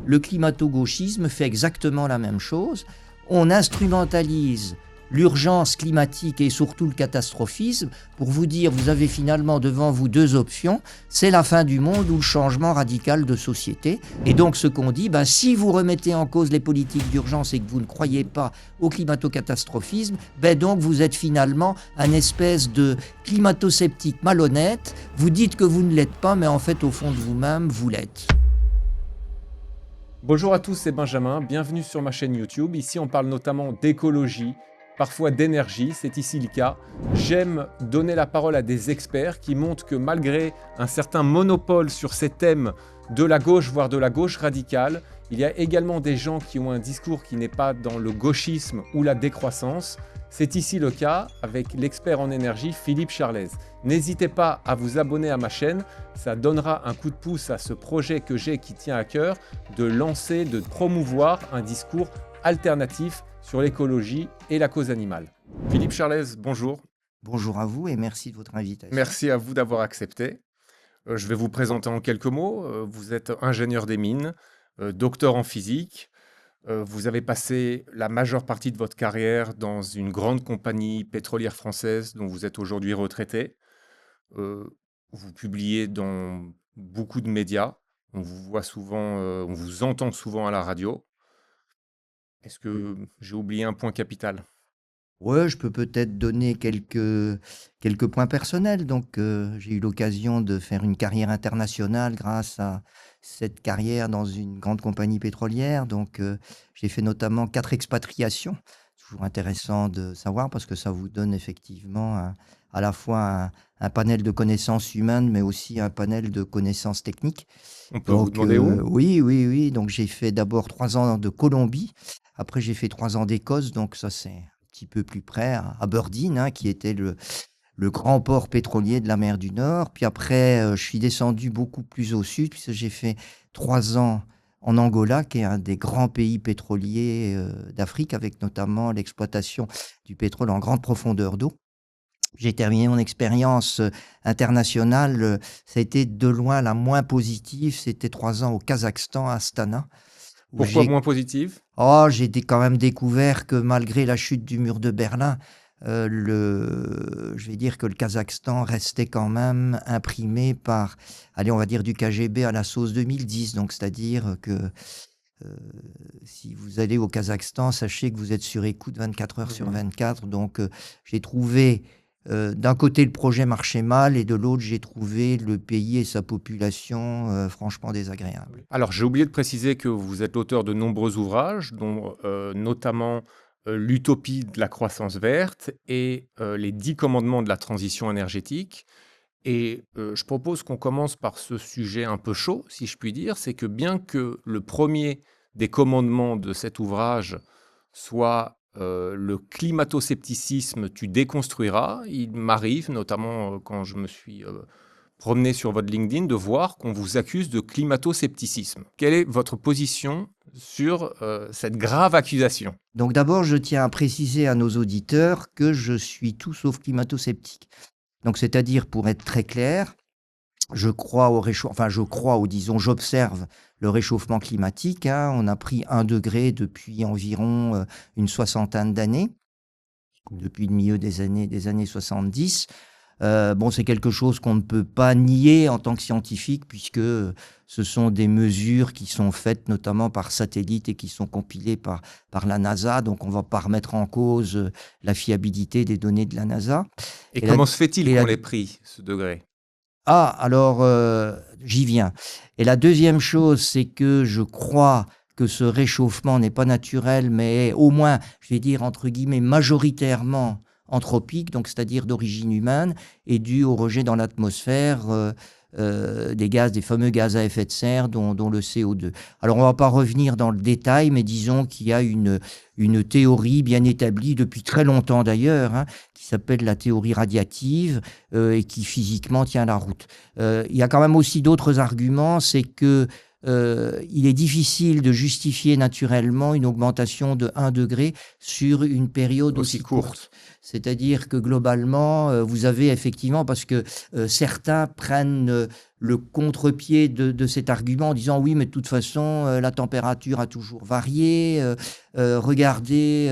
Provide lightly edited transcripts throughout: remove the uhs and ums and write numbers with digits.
Le climato-gauchisme fait exactement la même chose. On instrumentalise l'urgence climatique et surtout le catastrophisme pour vous dire vous avez finalement devant vous deux options, c'est la fin du monde ou le changement radical de société. Et donc ce qu'on dit, si vous remettez en cause les politiques d'urgence et que vous ne croyez pas au climato-catastrophisme, donc vous êtes finalement un espèce de climato-sceptique malhonnête. Vous dites que vous ne l'êtes pas, mais en fait au fond de vous-même, vous l'êtes. Bonjour à tous, c'est Benjamin, bienvenue sur ma chaîne YouTube. Ici on parle notamment d'écologie, parfois d'énergie, c'est ici le cas. J'aime donner la parole à des experts qui montrent que malgré un certain monopole sur ces thèmes de la gauche, voire de la gauche radicale, il y a également des gens qui ont un discours qui n'est pas dans le gauchisme ou la décroissance. C'est ici le cas avec l'expert en énergie Philippe Charlez. N'hésitez pas à vous abonner à ma chaîne, ça donnera un coup de pouce à ce projet que j'ai qui tient à cœur de lancer, de promouvoir un discours alternatif sur l'écologie et la cause animale. Philippe Charlez, bonjour. Bonjour à vous et merci de votre invitation. Merci à vous d'avoir accepté. Je vais vous présenter en quelques mots. Vous êtes ingénieur des mines, docteur en physique. Vous avez passé la majeure partie de votre carrière dans une grande compagnie pétrolière française dont vous êtes aujourd'hui retraité. Vous publiez dans beaucoup de médias. On vous voit souvent, on vous entend souvent à la radio. Est-ce que j'ai oublié un point capital ? Ouais, je peux peut-être donner quelques points personnels. Donc, j'ai eu l'occasion de faire une carrière internationale grâce à cette carrière dans une grande compagnie pétrolière. Donc, j'ai fait notamment 4 expatriations. Toujours intéressant de savoir parce que ça vous donne effectivement à la fois un panel de connaissances humaines, mais aussi un panel de connaissances techniques. On peut vous demander où ? Oui. Donc, j'ai fait d'abord 3 ans de Colombie. Après, j'ai fait 3 ans d'Écosse. Donc, ça, c'est un petit peu plus près, à Aberdeen, qui était le grand port pétrolier de la mer du Nord. Puis après, je suis descendu beaucoup plus au sud, puisque j'ai fait 3 ans en Angola, qui est un des grands pays pétroliers d'Afrique, avec notamment l'exploitation du pétrole en grande profondeur d'eau. J'ai terminé mon expérience internationale. Ça a été de loin la moins positive. C'était 3 ans au Kazakhstan, à Astana. Pourquoi moins positive ? J'ai quand même découvert que malgré la chute du mur de Berlin, je vais dire que le Kazakhstan restait quand même imprimé par, on va dire du KGB à la sauce 2010. Donc, c'est-à-dire que si vous allez au Kazakhstan, sachez que vous êtes sur écoute 24 heures sur 24. Donc, j'ai trouvé d'un côté le projet marchait mal et de l'autre j'ai trouvé le pays et sa population franchement désagréables. Alors j'ai oublié de préciser que vous êtes l'auteur de nombreux ouvrages, dont notamment l'utopie de la croissance verte et les 10 commandements de la transition énergétique. Et je propose qu'on commence par ce sujet un peu chaud, si je puis dire, c'est que bien que le premier des commandements de cet ouvrage soit le climato-scepticisme, tu déconstruiras. Il m'arrive, notamment quand je me suis promené sur votre LinkedIn, de voir qu'on vous accuse de climato-scepticisme. Quelle est votre position sur cette grave accusation ? Donc d'abord, je tiens à préciser à nos auditeurs que je suis tout sauf climato-sceptique. Donc c'est-à-dire, pour être très clair, je crois au j'observe le réchauffement climatique. On a pris 1 degré depuis environ une soixantaine d'années, depuis le milieu des années 70. C'est quelque chose qu'on ne peut pas nier en tant que scientifique, puisque ce sont des mesures qui sont faites notamment par satellite et qui sont compilées par la NASA. Donc on ne va pas remettre en cause la fiabilité des données de la NASA. Et comment se fait-il qu'on l'ait pris, ce degré ? Alors, j'y viens. Et la deuxième chose, c'est que je crois que ce réchauffement n'est pas naturel, mais au moins, je vais dire, entre guillemets, majoritairement anthropique, donc c'est-à-dire d'origine humaine, et dû au rejet dans l'atmosphère des fameux gaz à effet de serre, dont le CO2. Alors, on ne va pas revenir dans le détail, mais disons qu'il y a une théorie bien établie depuis très longtemps d'ailleurs, qui s'appelle la théorie radiative et qui physiquement tient la route. Il y a quand même aussi d'autres arguments, c'est que il est difficile de justifier naturellement une augmentation de 1 degré sur une période aussi courte. C'est-à-dire que globalement, vous avez effectivement, parce que certains prennent le contre-pied de cet argument en disant oui, mais de toute façon, la température a toujours varié. Regardez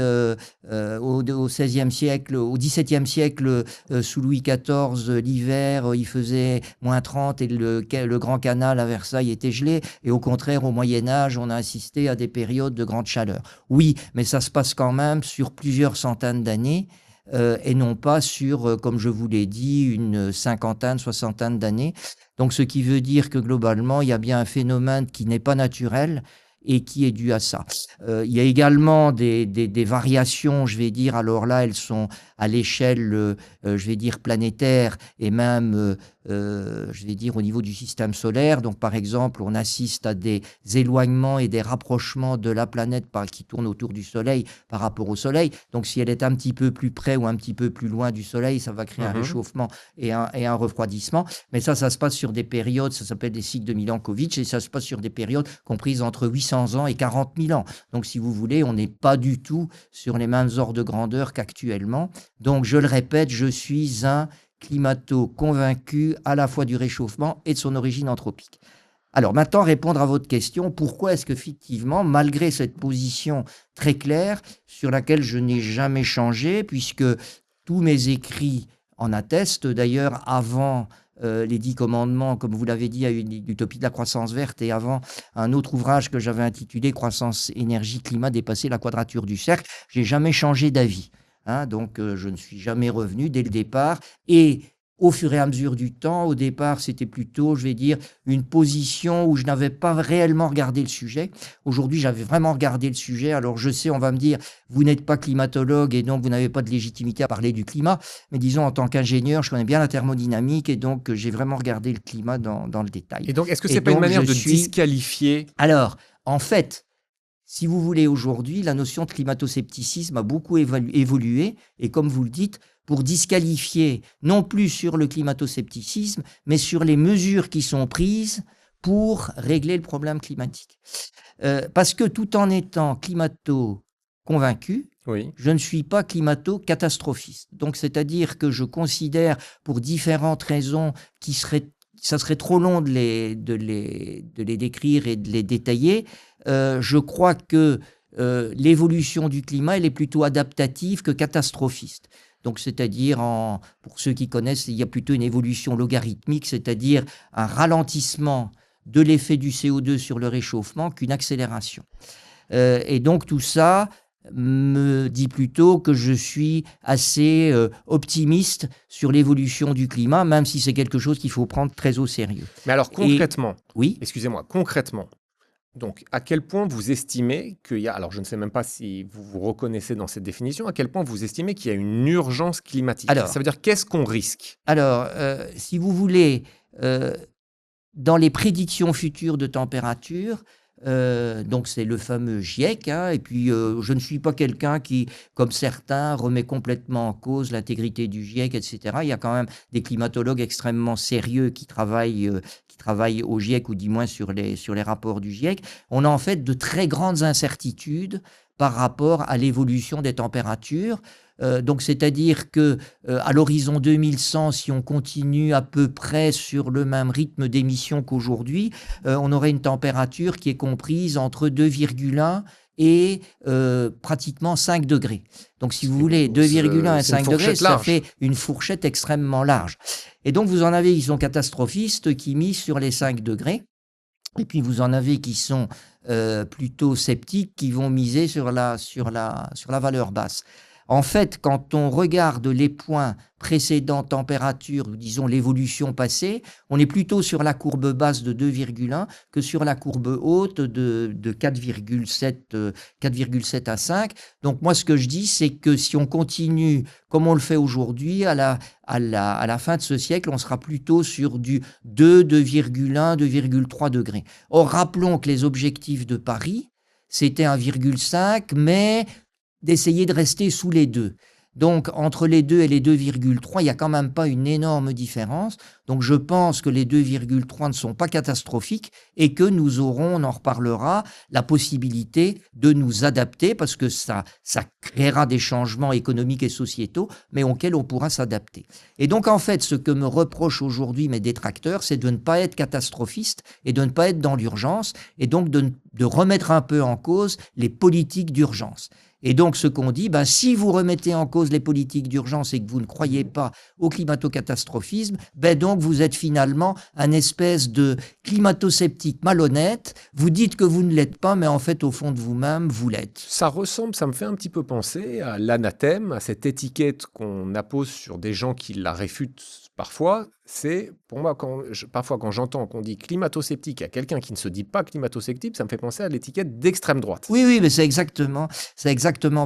au XVIe siècle, au XVIIe siècle, sous Louis XIV, l'hiver, il faisait -30 et le Grand Canal à Versailles était gelé. Et au contraire, au Moyen-Âge, on a assisté à des périodes de grande chaleur. Oui, mais ça se passe quand même sur plusieurs centaines d'années. Et non pas sur, comme je vous l'ai dit, une cinquantaine, soixantaine d'années. Donc ce qui veut dire que globalement, il y a bien un phénomène qui n'est pas naturel et qui est dû à ça. Il y a également des variations, je vais dire, alors là, elles sont à l'échelle, je vais dire, planétaire et même, je vais dire, au niveau du système solaire. Donc par exemple, on assiste à des éloignements et des rapprochements de la planète qui tourne autour du Soleil par rapport au Soleil. Donc si elle est un petit peu plus près ou un petit peu plus loin du Soleil, ça va créer un réchauffement et un refroidissement. Mais ça se passe sur des périodes, ça s'appelle des cycles de Milankovitch, et ça se passe sur des périodes comprises entre 800 ans et 40 000 ans. Donc si vous voulez, on n'est pas du tout sur les mêmes ordres de grandeur qu'actuellement. Donc je le répète, je suis un climato-convaincu à la fois du réchauffement et de son origine anthropique. Alors maintenant, répondre à votre question, pourquoi est-ce qu'effectivement, malgré cette position très claire, sur laquelle je n'ai jamais changé, puisque tous mes écrits en attestent, d'ailleurs avant les 10 commandements, comme vous l'avez dit, à une utopie de la croissance verte, et avant un autre ouvrage que j'avais intitulé Croissance, énergie, climat, dépasser la quadrature du cercle, j'ai jamais changé d'avis. Donc, je ne suis jamais revenu dès le départ. Et au fur et à mesure du temps, au départ, c'était plutôt, je vais dire, une position où je n'avais pas réellement regardé le sujet. Aujourd'hui, j'avais vraiment regardé le sujet. Alors, je sais, on va me dire, vous n'êtes pas climatologue et donc vous n'avez pas de légitimité à parler du climat. Mais disons, en tant qu'ingénieur, je connais bien la thermodynamique et donc j'ai vraiment regardé le climat dans le détail. Et donc, est-ce que ce n'est pas une manière de disqualifier? Alors, en fait, si vous voulez, aujourd'hui, la notion de climato-scepticisme a beaucoup évolué, et comme vous le dites, pour disqualifier non plus sur le climato-scepticisme, mais sur les mesures qui sont prises pour régler le problème climatique. Parce que tout en étant climato-convaincu, je ne suis pas climato-catastrophiste. Donc, c'est-à-dire que je considère, pour différentes raisons ça serait trop long de les décrire et de les détailler. Je crois que l'évolution du climat, elle est plutôt adaptative que catastrophiste. Donc, c'est-à-dire, pour ceux qui connaissent, il y a plutôt une évolution logarithmique, c'est-à-dire un ralentissement de l'effet du CO2 sur le réchauffement qu'une accélération. Et donc, tout ça me dit plutôt que je suis assez optimiste sur l'évolution du climat, même si c'est quelque chose qu'il faut prendre très au sérieux. Mais alors concrètement, oui, excusez-moi, concrètement, donc à quel point vous estimez qu'il y a, alors je ne sais même pas si vous vous reconnaissez dans cette définition, à quel point vous estimez qu'il y a une urgence climatique? Alors, ça veut dire qu'est-ce qu'on risque? Alors, si vous voulez, dans les prédictions futures de température, donc c'est le fameux GIEC, et puis je ne suis pas quelqu'un qui, comme certains, remet complètement en cause l'intégrité du GIEC, etc. Il y a quand même des climatologues extrêmement sérieux qui travaillent au GIEC, ou du moins sur les rapports du GIEC. On a en fait de très grandes incertitudes par rapport à l'évolution des températures. Donc, c'est-à-dire que à l'horizon 2100, si on continue à peu près sur le même rythme d'émission qu'aujourd'hui, on aurait une température qui est comprise entre 2,1 et pratiquement 5 degrés. Donc, si vous voulez, 2,1 et 5 degrés, ça fait une fourchette extrêmement large. Et donc, vous en avez qui sont catastrophistes, qui misent sur les 5 degrés. Et puis, vous en avez qui sont plutôt sceptiques, qui vont miser sur la valeur basse. En fait, quand on regarde les points précédents, température, ou disons l'évolution passée, on est plutôt sur la courbe basse de 2,1 que sur la courbe haute de 4,7 à 5. Donc moi, ce que je dis, c'est que si on continue comme on le fait aujourd'hui, à la fin de ce siècle, on sera plutôt sur du 2, 2,1, 2,3 degrés. Or, rappelons que les objectifs de Paris, c'était 1,5, mais d'essayer de rester sous les 2. Donc, entre les 2 et les 2,3, il n'y a quand même pas une énorme différence. Donc, je pense que les 2,3 ne sont pas catastrophiques et que nous aurons, on en reparlera, la possibilité de nous adapter parce que ça créera des changements économiques et sociétaux, mais auxquels on pourra s'adapter. Et donc, en fait, ce que me reprochent aujourd'hui mes détracteurs, c'est de ne pas être catastrophiste et de ne pas être dans l'urgence et donc de remettre un peu en cause les politiques d'urgence. Et donc, ce qu'on dit, si vous remettez en cause les politiques d'urgence et que vous ne croyez pas au climato-catastrophisme, donc vous êtes finalement un espèce de climato-sceptique malhonnête. Vous dites que vous ne l'êtes pas, mais en fait, au fond de vous-même, vous l'êtes. Ça me fait un petit peu penser à l'anathème, à cette étiquette qu'on appose sur des gens qui la réfutent parfois. C'est, pour moi, parfois quand j'entends qu'on dit climato-sceptique à quelqu'un qui ne se dit pas climato-sceptique, ça me fait penser à l'étiquette d'extrême droite. Oui, mais c'est exactement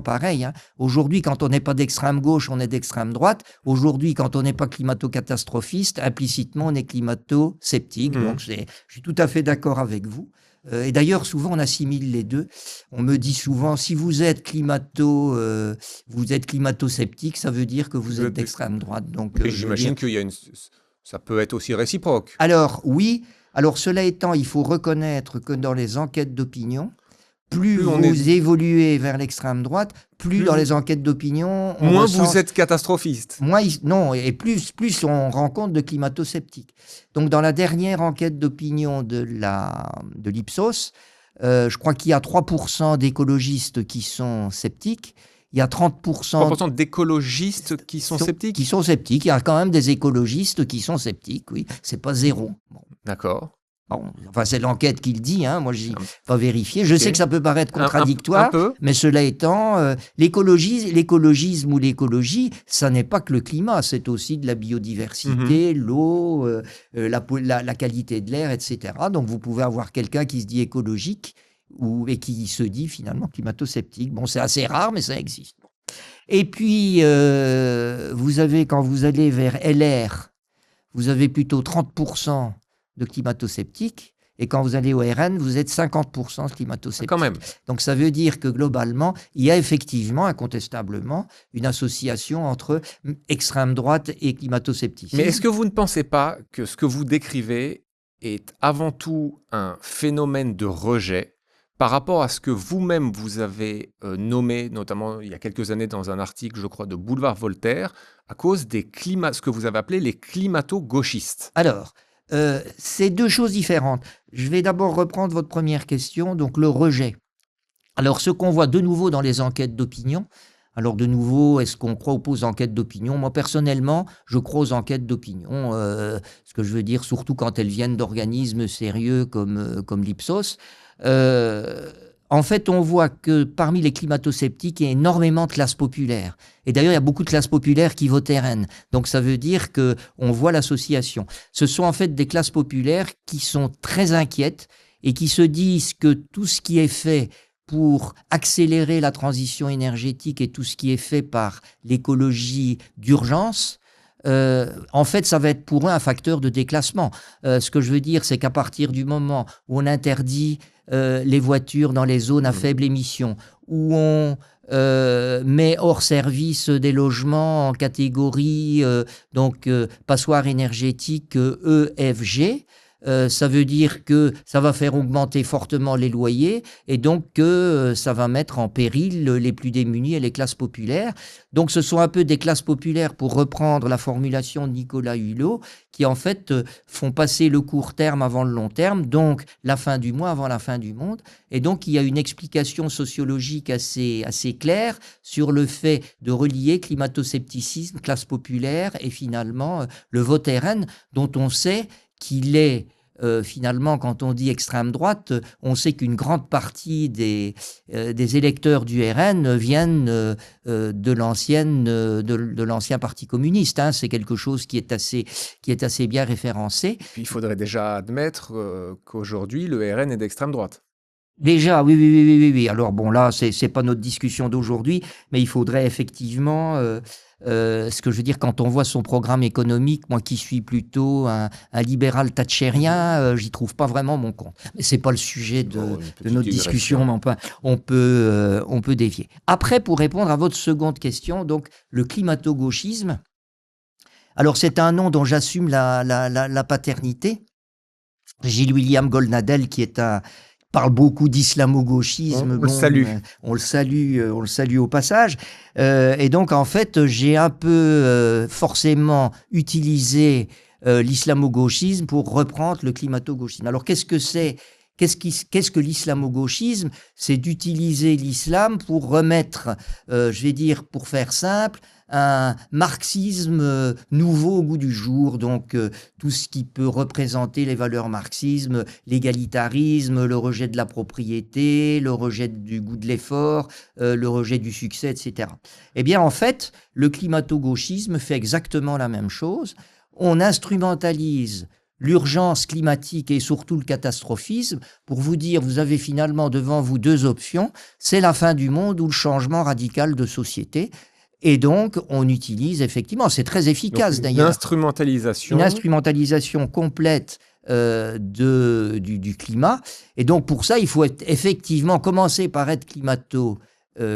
pareil. Hein. Aujourd'hui, quand on n'est pas d'extrême gauche, on est d'extrême droite. Aujourd'hui, quand on n'est pas climato-catastrophiste, implicitement, on est climato-sceptique. Donc, je suis tout à fait d'accord avec vous. Et d'ailleurs, souvent, on assimile les deux. On me dit souvent, si vous êtes climato-sceptique, ça veut dire que vous êtes d'extrême droite. Donc, j'imagine qu'il y a ça peut être aussi réciproque. Alors, oui. Alors, cela étant, il faut reconnaître que dans les enquêtes d'opinion, plus vous évoluez vers l'extrême droite, plus dans les enquêtes d'opinion... Moins vous êtes catastrophiste. Et plus on rencontre de climato-sceptiques. Donc, dans la dernière enquête d'opinion de l'Ipsos, je crois qu'il y a 3% d'écologistes qui sont sceptiques. Il y a 30% d'écologistes qui sont sceptiques. Qui sont sceptiques. Il y a quand même des écologistes qui sont sceptiques, oui. C'est pas zéro. Bon. D'accord. Bon, c'est l'enquête qui le dit, hein. Moi je n'ai pas vérifié. Je sais que ça peut paraître contradictoire, mais cela étant, l'écologisme ou l'écologie, ça n'est pas que le climat, c'est aussi de la biodiversité, l'eau, la qualité de l'air, etc. Donc vous pouvez avoir quelqu'un qui se dit écologique et qui se dit finalement climato-sceptique. Bon, c'est assez rare, mais ça existe. Et puis, quand vous allez vers LR, vous avez plutôt 30% de climato-sceptiques, et quand vous allez au RN, vous êtes 50% climato-sceptiques. Quand même. Donc ça veut dire que globalement, il y a effectivement, incontestablement, une association entre extrême droite et climato-scepticisme. Mais est-ce que vous ne pensez pas que ce que vous décrivez est avant tout un phénomène de rejet par rapport à ce que vous-même vous avez nommé, notamment il y a quelques années dans un article, je crois, de Boulevard Voltaire, à cause des ce que vous avez appelé les climato-gauchistes? Alors, c'est deux choses différentes. Je vais d'abord reprendre votre première question, donc le rejet. Alors, ce qu'on voit de nouveau dans les enquêtes d'opinion, alors de nouveau, est-ce qu'on croit aux enquêtes d'opinion? Moi, personnellement, je crois aux enquêtes d'opinion. Ce que je veux dire, surtout quand elles viennent d'organismes sérieux comme l'Ipsos. En fait, on voit que parmi les climato-sceptiques, il y a énormément de classes populaires. Et d'ailleurs, il y a beaucoup de classes populaires qui votent RN. Donc, ça veut dire qu'on voit l'association. Ce sont en fait des classes populaires qui sont très inquiètes et qui se disent que tout ce qui est fait pour accélérer la transition énergétique et tout ce qui est fait par l'écologie d'urgence, en fait, ça va être pour eux un facteur de déclassement. Ce que je veux dire, c'est qu'à partir du moment où on interdit les voitures dans les zones à faible émission, où on met hors service des logements en catégorie passoire énergétique EFG, ça veut dire que ça va faire augmenter fortement les loyers et donc que ça va mettre en péril les plus démunis et les classes populaires. Donc ce sont un peu des classes populaires, pour reprendre la formulation de Nicolas Hulot, qui en fait font passer le court terme avant le long terme, donc la fin du mois avant la fin du monde. Et donc il y a une explication sociologique assez claire sur le fait de relier climato-scepticisme, classe populaire et finalement le vote RN, dont on sait qu'il est finalement, quand on dit extrême droite, on sait qu'une grande partie des électeurs du RN viennent de l'ancien Parti communiste. Hein. C'est quelque chose qui est assez bien référencé. Puis il faudrait déjà admettre qu'aujourd'hui, le RN est d'extrême droite. Déjà, oui, oui, oui, oui, oui, oui. Alors bon, là, c'est pas notre discussion d'aujourd'hui, mais il faudrait effectivement, ce que je veux dire, quand on voit son programme économique, moi qui suis plutôt un libéral thatchérien, j'y trouve pas vraiment mon compte. Mais c'est pas le sujet Bon, une de petite notre discussion, digression. mais on peut dévier. Après, pour répondre à votre seconde question, donc le climato-gauchisme. Alors c'est un nom dont j'assume la paternité. Gilles William Goldnadel, qui est un parle beaucoup d'islamo-gauchisme, On le bon, salue. on le salue au passage. Et donc en fait, j'ai un peu forcément utilisé l'islamo-gauchisme pour reprendre le climato-gauchisme. Alors qu'est-ce que c'est? Qu'est-ce que l'islamo-gauchisme? C'est d'utiliser l'islam pour remettre, je vais dire, pour faire simple, un marxisme nouveau au goût du jour, donc tout ce qui peut représenter les valeurs marxisme, l'égalitarisme, le rejet de la propriété, le rejet du goût de l'effort, le rejet du succès, etc. Eh bien, en fait, le climato-gauchisme fait exactement la même chose. On instrumentalise l'urgence climatique et surtout le catastrophisme pour vous dire, vous avez finalement devant vous deux options, c'est la fin du monde ou le changement radical de société. Et donc, on utilise effectivement, c'est très Donc efficace une d'ailleurs, une instrumentalisation. instrumentalisation complète du climat. Et donc, pour ça, il faut effectivement commencer par être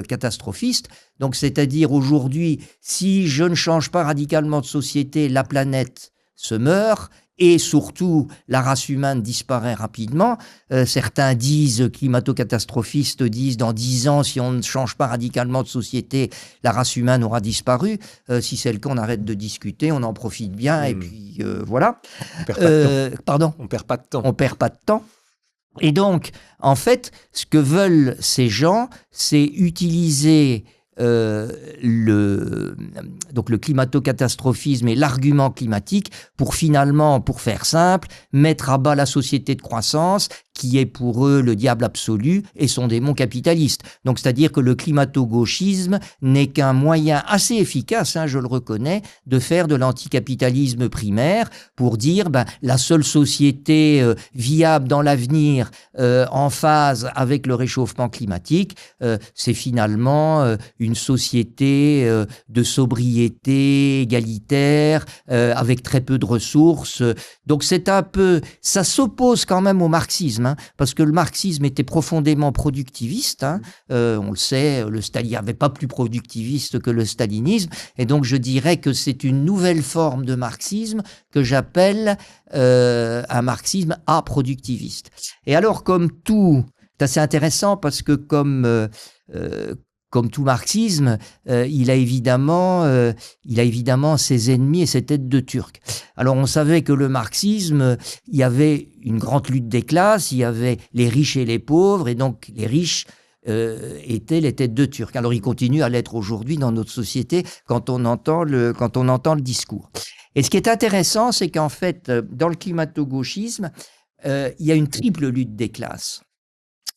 catastrophiste. Donc, c'est-à-dire aujourd'hui, si je ne change pas radicalement de société, la planète se meurt. Et surtout, la race humaine disparaît rapidement. Certains disent, climato-catastrophistes disent, dans 10 ans, si on ne change pas radicalement de société, la race humaine aura disparu. Si c'est le cas, on arrête de discuter, on en profite bien, et puis voilà. On perd pas de temps. Pardon, On perd pas de temps. on perd pas de temps. Et donc, en fait, ce que veulent ces gens, c'est utiliser donc le climato-catastrophisme et l'argument climatique pour finalement, pour faire simple, mettre à bas la société de croissance qui est pour eux le diable absolu et son démon capitaliste. Donc c'est-à-dire que le climato-gauchisme n'est qu'un moyen assez efficace, je le reconnais, de faire de l'anticapitalisme primaire pour dire la seule société viable dans l'avenir en phase avec le réchauffement climatique, c'est finalement une société de sobriété égalitaire, avec très peu de ressources. Donc c'est un peu, ça s'oppose quand même au marxisme, parce que le marxisme était profondément productiviste. On le sait, il n'y avait pas plus productiviste que le stalinisme. Et donc je dirais que c'est une nouvelle forme de marxisme que j'appelle un marxisme aproductiviste. Et alors comme tout, c'est assez intéressant parce que comme tout marxisme, il a évidemment ses ennemis et ses têtes de Turc. Alors on savait que le marxisme, il y avait une grande lutte des classes, il y avait les riches et les pauvres, et donc les riches étaient les têtes de Turc. Alors il continue à l'être aujourd'hui dans notre société quand on entend le discours. Et ce qui est intéressant, c'est qu'en fait, dans le climato-gauchisme, il y a une triple lutte des classes.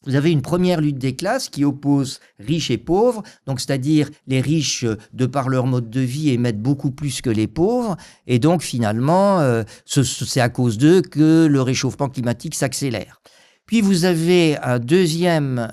Vous avez une première lutte des classes qui oppose riches et pauvres, donc c'est-à-dire les riches, de par leur mode de vie, émettent beaucoup plus que les pauvres, et donc finalement, c'est à cause d'eux que le réchauffement climatique s'accélère. Puis vous avez une deuxième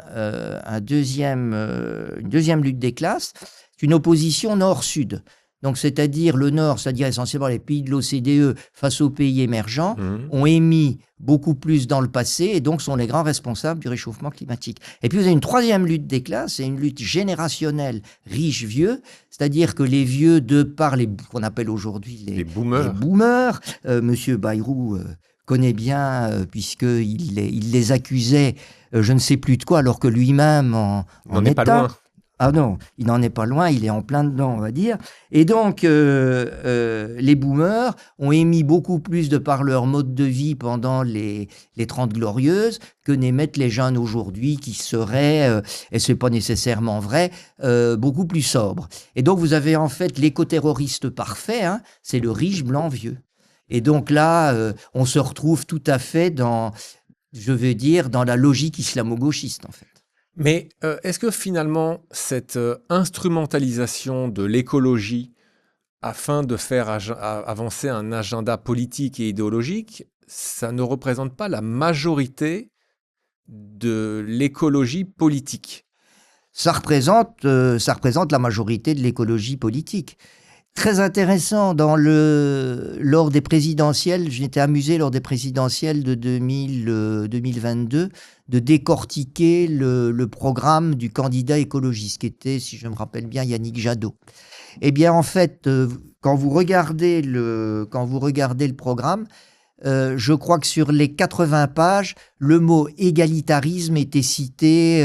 lutte des classes, une opposition nord-sud. Donc, c'est-à-dire le Nord, c'est-à-dire essentiellement les pays de l'OCDE face aux pays émergents, ont émis beaucoup plus dans le passé et donc sont les grands responsables du réchauffement climatique. Et puis, vous avez une troisième lutte des classes, c'est une lutte générationnelle riches-vieux, c'est-à-dire que les vieux, de par qu'on appelle aujourd'hui les boomers, Monsieur Bayrou connaît bien, puisqu'il les accusait, je ne sais plus de quoi, alors que lui-même en est pas loin. Ah non, il n'en est pas loin, il est en plein dedans, on va dire. Et donc, les boomers ont émis beaucoup plus de par leur mode de vie pendant les 30 glorieuses que n'émettent les jeunes aujourd'hui qui seraient, et ce n'est pas nécessairement vrai, beaucoup plus sobres. Et donc, vous avez en fait l'éco-terroriste parfait, c'est le riche blanc vieux. Et donc là, on se retrouve tout à fait dans la logique islamo-gauchiste, en fait. Mais est-ce que finalement, cette instrumentalisation de l'écologie afin de faire avancer un agenda politique et idéologique, ça ne représente pas la majorité de l'écologie politique? Ça représente la majorité de l'écologie politique. Très intéressant, lors des présidentielles, j'étais amusé lors des présidentielles de 2022 de décortiquer le programme du candidat écologiste, qui était, si je me rappelle bien, Yannick Jadot. Eh bien, en fait, quand vous regardez le programme, je crois que sur les 80 pages, le mot égalitarisme était cité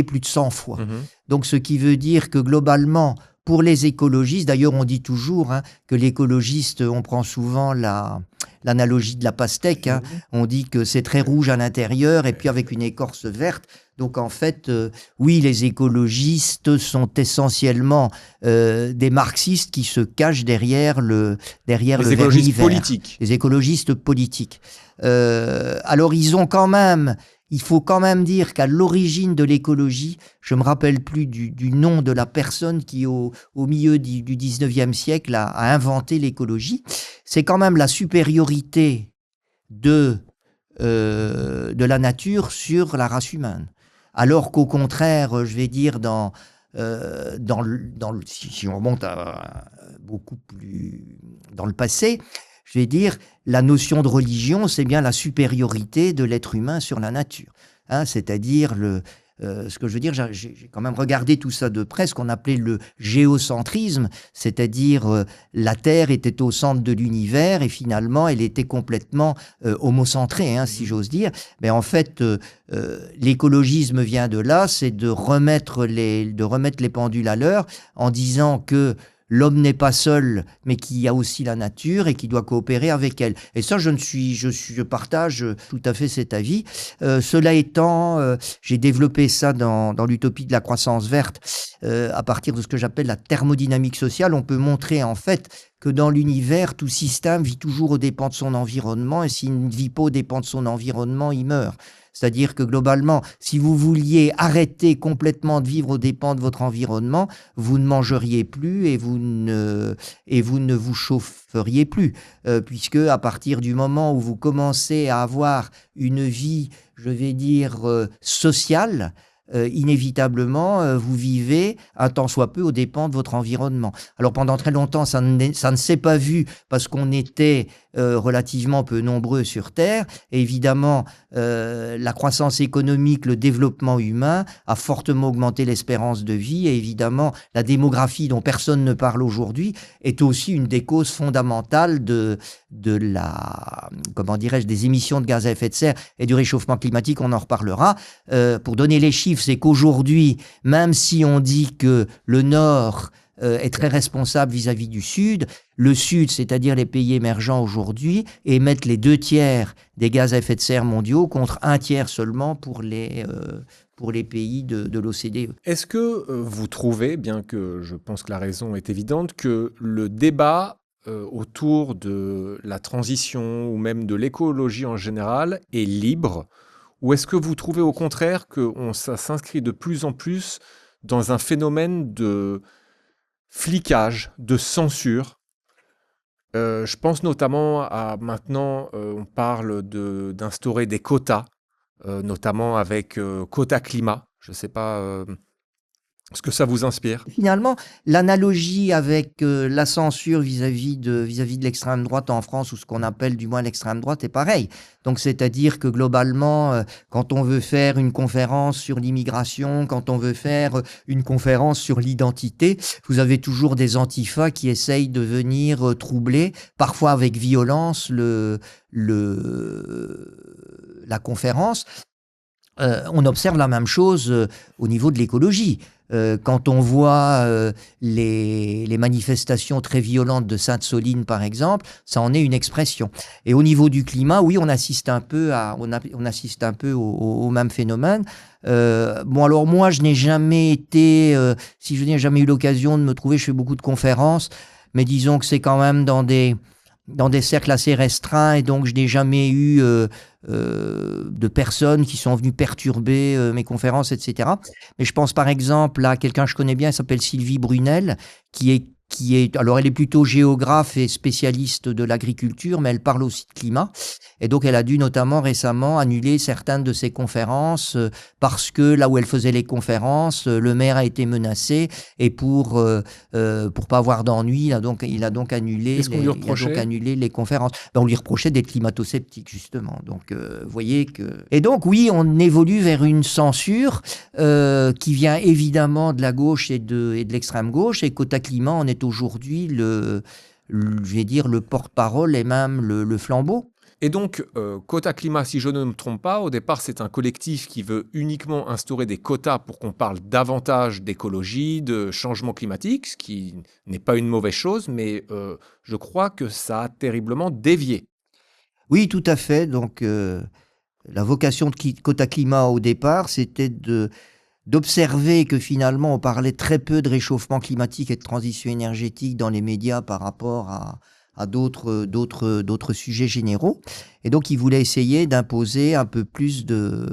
plus de 100 fois. Donc, ce qui veut dire que globalement, pour les écologistes, d'ailleurs on dit toujours que l'écologiste, on prend souvent l'analogie de la pastèque, on dit que c'est très rouge à l'intérieur et puis avec une écorce verte. Donc en fait, oui, les écologistes sont essentiellement des marxistes qui se cachent derrière le écologistes politiques. Les écologistes politiques. Alors il faut quand même dire qu'à l'origine de l'écologie, je me rappelle plus du nom de la personne qui, au milieu du 19e siècle, a inventé l'écologie. C'est quand même la supériorité de la nature sur la race humaine. Alors qu'au contraire, je vais dire, si on remonte beaucoup plus dans le passé, je vais dire, la notion de religion, c'est bien la supériorité de l'être humain sur la nature. C'est-à-dire, ce que je veux dire, j'ai quand même regardé tout ça de près, ce qu'on appelait le géocentrisme, c'est-à-dire la Terre était au centre de l'univers et finalement, elle était complètement homocentrée, si j'ose dire. Mais en fait, l'écologisme vient de là, c'est de remettre les pendules à l'heure en disant que l'homme n'est pas seul, mais qu'il y a aussi la nature et qu'il doit coopérer avec elle. Et ça, je partage tout à fait cet avis. Cela étant, j'ai développé ça dans l'utopie de la croissance verte à partir de ce que j'appelle la thermodynamique sociale. On peut montrer en fait que dans l'univers, tout système vit toujours aux dépens de son environnement et s'il ne vit pas aux dépens de son environnement, il meurt. C'est-à-dire que globalement, si vous vouliez arrêter complètement de vivre aux dépens de votre environnement, vous ne mangeriez plus et vous ne vous chaufferiez plus. Puisque à partir du moment où vous commencez à avoir une vie, je vais dire, sociale, inévitablement, vous vivez un tant soit peu aux dépens de votre environnement. Alors pendant très longtemps, ça ne s'est pas vu parce qu'on était relativement peu nombreux sur Terre. Et évidemment, la croissance économique, le développement humain a fortement augmenté l'espérance de vie. Et évidemment, la démographie dont personne ne parle aujourd'hui est aussi une des causes fondamentales des émissions de gaz à effet de serre et du réchauffement climatique. On en reparlera. Pour donner les chiffres, c'est qu'aujourd'hui, même si on dit que le Nord est très responsable vis-à-vis du Sud, le Sud, c'est-à-dire les pays émergents aujourd'hui, émettent les 2/3 des gaz à effet de serre mondiaux contre 1/3 seulement pour les pays de l'OCDE. Est-ce que vous trouvez, bien que je pense que la raison est évidente, que le débat autour de la transition ou même de l'écologie en général est libre? Ou est-ce que vous trouvez au contraire que ça s'inscrit de plus en plus dans un phénomène de flicage, de censure? Je pense notamment à maintenant, on parle d'instaurer des quotas, notamment avec quota climat. Je ne sais pas ce que ça vous inspire. Finalement, l'analogie avec la censure vis-à-vis de l'extrême droite en France, ou ce qu'on appelle du moins l'extrême droite, est pareil. Donc, c'est-à-dire que globalement, quand on veut faire une conférence sur l'immigration, quand on veut faire une conférence sur l'identité, vous avez toujours des antifas qui essayent de venir troubler, parfois avec violence, la conférence. On observe la même chose au niveau de l'écologie. Quand on voit les manifestations très violentes de Sainte-Soline, par exemple, ça en est une expression. Et au niveau du climat, oui, on assiste un peu au même phénomène. Alors moi, je n'ai jamais été, si je n'ai jamais eu l'occasion de me trouver, je fais beaucoup de conférences, mais disons que c'est quand même dans des cercles assez restreints, et donc je n'ai jamais eu de personnes qui sont venues perturber mes conférences, etc. Mais je pense par exemple à quelqu'un que je connais bien, elle s'appelle Sylvie Brunel, qui alors elle est plutôt géographe et spécialiste de l'agriculture, mais elle parle aussi de climat. Et donc elle a dû notamment récemment annuler certaines de ses conférences parce que là où elle faisait les conférences, le maire a été menacé et pour pas avoir d'ennui, il a donc annulé Qu'est-ce qu'on lui reprochait? les conférences. Ben, on lui reprochait d'être climato-sceptique justement. Donc vous voyez que et donc oui, on évolue vers une censure qui vient évidemment de la gauche et de l'extrême gauche. Et Quota Climat en est aujourd'hui je vais dire, le porte-parole et même le flambeau. Et donc, Quota Climat, si je ne me trompe pas, au départ, c'est un collectif qui veut uniquement instaurer des quotas pour qu'on parle davantage d'écologie, de changement climatique, ce qui n'est pas une mauvaise chose, mais je crois que ça a terriblement dévié. Oui, tout à fait. Donc, la vocation de Quota Climat au départ, c'était d'observer que finalement, on parlait très peu de réchauffement climatique et de transition énergétique dans les médias par rapport à d'autres sujets généraux. Et donc, il voulait essayer d'imposer un peu plus de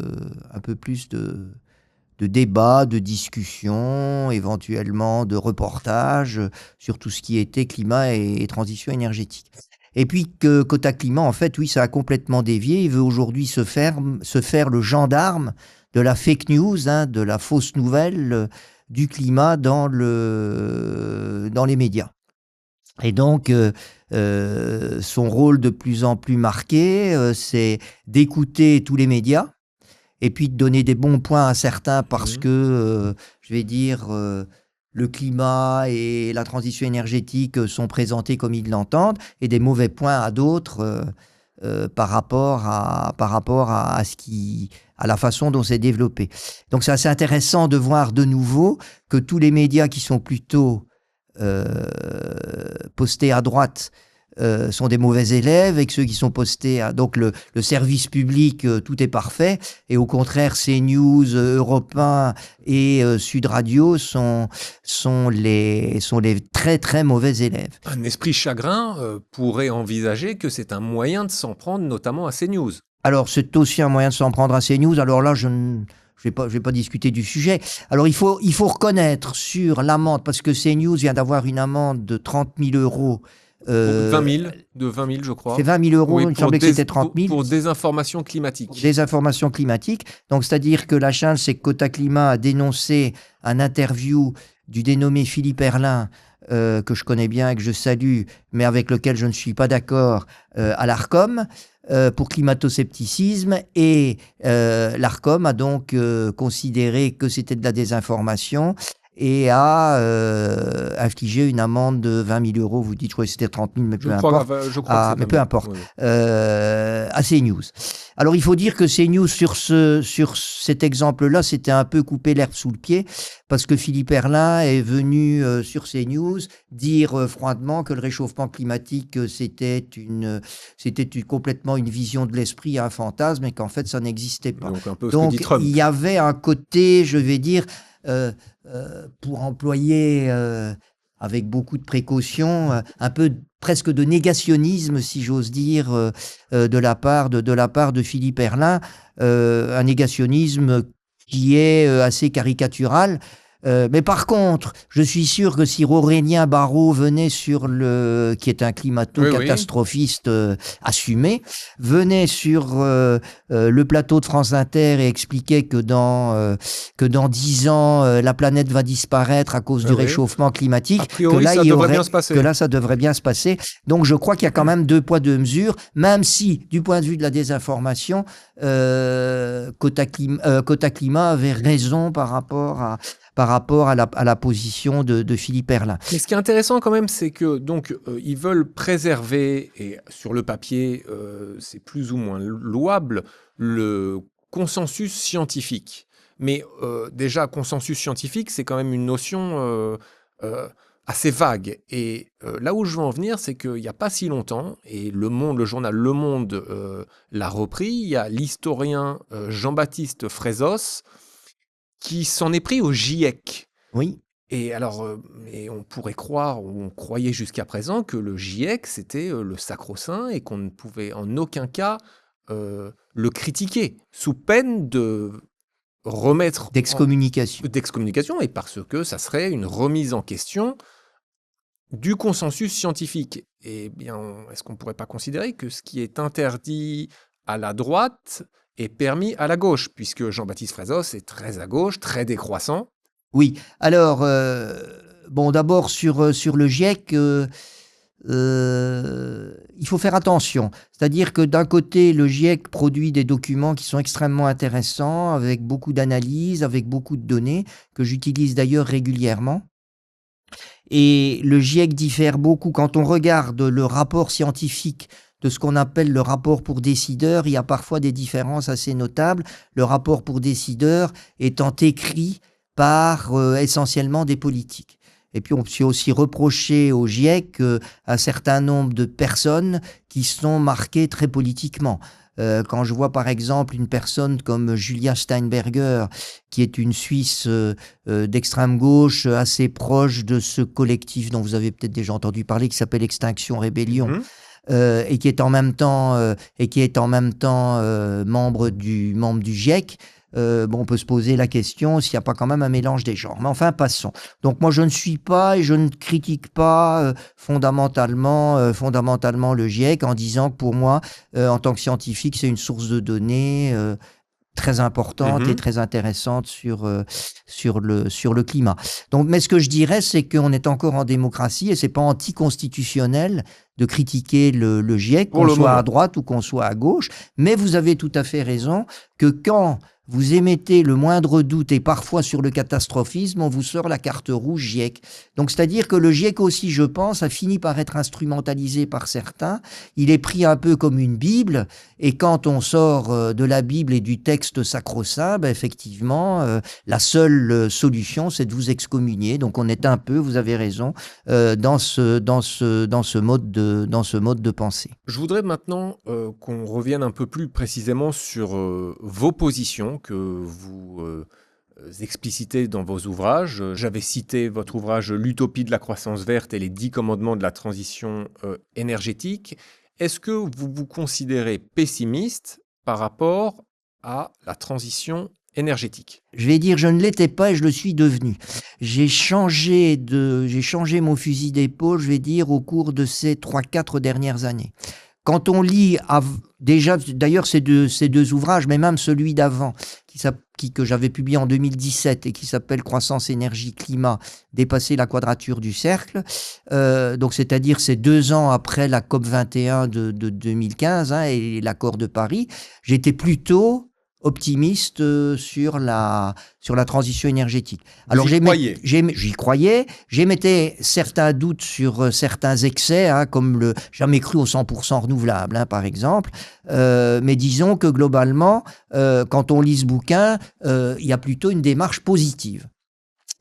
débats, de discussions, éventuellement de reportages sur tout ce qui était climat et transition énergétique. Et puis que Quota Climat, en fait, oui, ça a complètement dévié. Il veut aujourd'hui se faire le gendarme de la fake news, hein, de la fausse nouvelle du climat dans les médias. Et donc, son rôle de plus en plus marqué, c'est d'écouter tous les médias et puis de donner des bons points à certains parce que, je vais dire, le climat et la transition énergétique sont présentés comme ils l'entendent et des mauvais points à d'autres par rapport à la façon dont c'est développé. Donc c'est assez intéressant de voir de nouveau que tous les médias qui sont plutôt postés à droite sont des mauvais élèves et que ceux qui sont postés à... Donc le service public, tout est parfait. Et au contraire, CNews, Europe 1 et Sud Radio sont les très très mauvais élèves. Un esprit chagrin pourrait envisager que c'est un moyen de s'en prendre notamment à CNews. Alors c'est aussi un moyen de s'en prendre à CNews. Alors là, je vais pas discuter du sujet. Alors il faut reconnaître sur l'amende, parce que CNews vient d'avoir une amende de 30 000 euros. 20 000, de 20 000, je crois. C'est 20 000 euros, oui, il me semblait que c'était 30 000. Pour désinformation climatique. Désinformation climatique. Donc, c'est-à-dire que la charge, c'est que Quota Climat a dénoncé un interview du dénommé Philippe Herrlin, que je connais bien et que je salue, mais avec lequel je ne suis pas d'accord, à l'ARCOM, pour climato-scepticisme. Et l'ARCOM a donc considéré que c'était de la désinformation et a infligé une amende de 20 000 euros. Vous dites, je crois que c'était 30 000, mais peu importe. Je crois que mais peu importe. Oui. À CNews. Alors, il faut dire que CNews, sur cet exemple-là, c'était un peu couper l'herbe sous le pied, parce que Philippe Herrlin est venu sur CNews dire froidement que le réchauffement climatique, c'était complètement une vision de l'esprit, un fantasme, et qu'en fait, ça n'existait pas. Donc, un peu ce que dit Trump. Il y avait un côté, je vais dire, pour employer avec beaucoup de précaution, un peu presque de négationnisme, si j'ose dire, de la part de Philippe Herrlin, un négationnisme qui est assez caricatural. Mais par contre, je suis sûr que si Aurélien Barraud venait qui est un climato-catastrophiste assumé, venait sur le plateau de France Inter et expliquait que dans 10 ans, la planète va disparaître à cause du réchauffement climatique, a priori, ça devrait bien se passer. Donc je crois qu'il y a quand même deux poids, deux mesures, même si, du point de vue de la désinformation, Quota Climat avait raison par rapport à la position de Philippe Herrlin. Mais ce qui est intéressant quand même, c'est que donc ils veulent préserver, et sur le papier, c'est plus ou moins louable, le consensus scientifique. Mais déjà, consensus scientifique, c'est quand même une notion assez vague. Et là où je veux en venir, c'est qu'il n'y a pas si longtemps, et le journal Le Monde l'a repris, il y a l'historien Jean-Baptiste Frezos, qui s'en est pris au GIEC. Oui. Et alors, on pourrait croire, ou on croyait jusqu'à présent, que le GIEC, c'était le sacro-saint et qu'on ne pouvait en aucun cas le critiquer, sous peine de remettre... D'excommunication. D'excommunication, et parce que ça serait une remise en question du consensus scientifique. Eh bien, est-ce qu'on ne pourrait pas considérer que ce qui est interdit à la droite est permis à la gauche, puisque Jean-Baptiste Frezos est très à gauche, très décroissant? Oui, alors, bon, d'abord sur le GIEC, il faut faire attention. C'est-à-dire que d'un côté, le GIEC produit des documents qui sont extrêmement intéressants, avec beaucoup d'analyses, avec beaucoup de données, que j'utilise d'ailleurs régulièrement. Et le GIEC diffère beaucoup. Quand on regarde le rapport scientifique de ce qu'on appelle le rapport pour décideurs, il y a parfois des différences assez notables. Le rapport pour décideurs étant écrit par essentiellement des politiques. Et puis on peut aussi reprocher au GIEC un certain nombre de personnes qui sont marquées très politiquement. Quand je vois par exemple une personne comme Julia Steinberger, qui est une Suisse d'extrême gauche, assez proche de ce collectif dont vous avez peut-être déjà entendu parler, qui s'appelle Extinction Rébellion, et qui est en même temps, membre du GIEC. Bon, on peut se poser la question s'il n'y a pas quand même un mélange des genres. Mais enfin, passons. Donc moi, je ne suis pas et je ne critique pas fondamentalement le GIEC en disant que pour moi, en tant que scientifique, c'est une source de données très importante et très intéressante sur le climat. Donc, mais ce que je dirais, c'est qu'on est encore en démocratie et c'est pas anticonstitutionnel de critiquer le GIEC, qu'on soit à droite ou qu'on soit à gauche. Mais vous avez tout à fait raison que quand vous émettez le moindre doute, et parfois sur le catastrophisme, on vous sort la carte rouge GIEC. Donc, c'est-à-dire que le GIEC aussi, je pense, a fini par être instrumentalisé par certains. Il est pris un peu comme une Bible, et quand on sort de la Bible et du texte sacro-saint, ben effectivement, la seule solution, c'est de vous excommunier. Donc, on est un peu, vous avez raison, dans ce mode de pensée. Je voudrais maintenant qu'on revienne un peu plus précisément sur vos positions que vous explicitez dans vos ouvrages. J'avais cité votre ouvrage L'utopie de la croissance verte et les 10 commandements de la transition énergétique. Est-ce que vous vous considérez pessimiste par rapport à la transition énergétique? Je vais dire, je ne l'étais pas et je le suis devenu. J'ai changé mon fusil d'épaule, je vais dire, au cours de ces 3-4 dernières années. Quand on lit, déjà, d'ailleurs, ces deux ouvrages, mais même celui d'avant, que j'avais publié en 2017 et qui s'appelle Croissance, énergie, climat, dépasser la quadrature du cercle. Donc, c'est-à-dire, c'est 2 ans après la COP 21 de 2015 et l'accord de Paris. J'étais plutôt optimiste sur la transition énergétique. Alors j'y croyais, j'émettais certains doutes sur certains excès, comme jamais cru au 100% renouvelable, par exemple. Mais disons que globalement, quand on lit ce bouquin, il y a plutôt une démarche positive.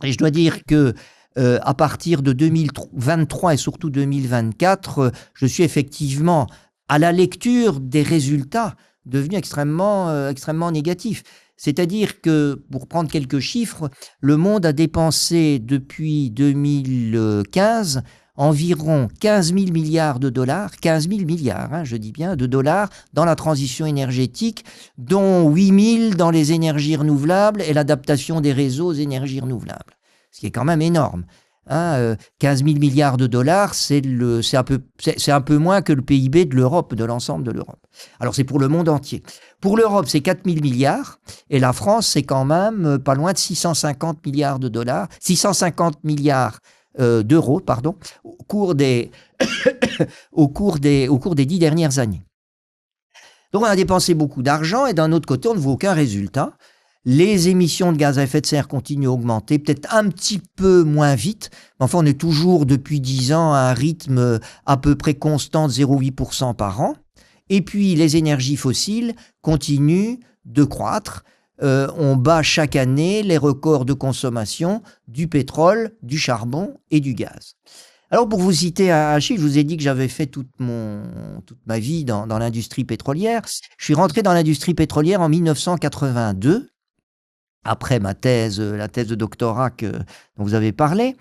Et je dois dire que à partir de 2023 et surtout 2024, je suis effectivement à la lecture des résultats devenu extrêmement négatif. C'est-à-dire que, pour prendre quelques chiffres, le monde a dépensé depuis 2015 environ 15 000 milliards de dollars, 15 000 milliards, je dis bien, de dollars dans la transition énergétique, dont 8 000 dans les énergies renouvelables et l'adaptation des réseaux aux énergies renouvelables. Ce qui est quand même énorme. 15 000 milliards de dollars, c'est un peu moins que le PIB de l'Europe, de l'ensemble de l'Europe. Alors c'est pour le monde entier. Pour l'Europe, c'est 4 000 milliards, et la France, c'est quand même pas loin de 650 milliards de dollars, 650 milliards d'euros, pardon, au cours des 10 dernières années. Donc on a dépensé beaucoup d'argent, et d'un autre côté, on ne voit aucun résultat. Les émissions de gaz à effet de serre continuent à augmenter, peut-être un petit peu moins vite, mais enfin on est toujours depuis 10 ans à un rythme à peu près constant de 0,8% par an. Et puis les énergies fossiles continuent de croître. On bat chaque année les records de consommation du pétrole, du charbon et du gaz. Alors pour vous citer un chiffre, je vous ai dit que j'avais fait toute ma vie dans l'industrie pétrolière. Je suis rentré dans l'industrie pétrolière en 1982. Après la thèse de doctorat dont vous avez parlé.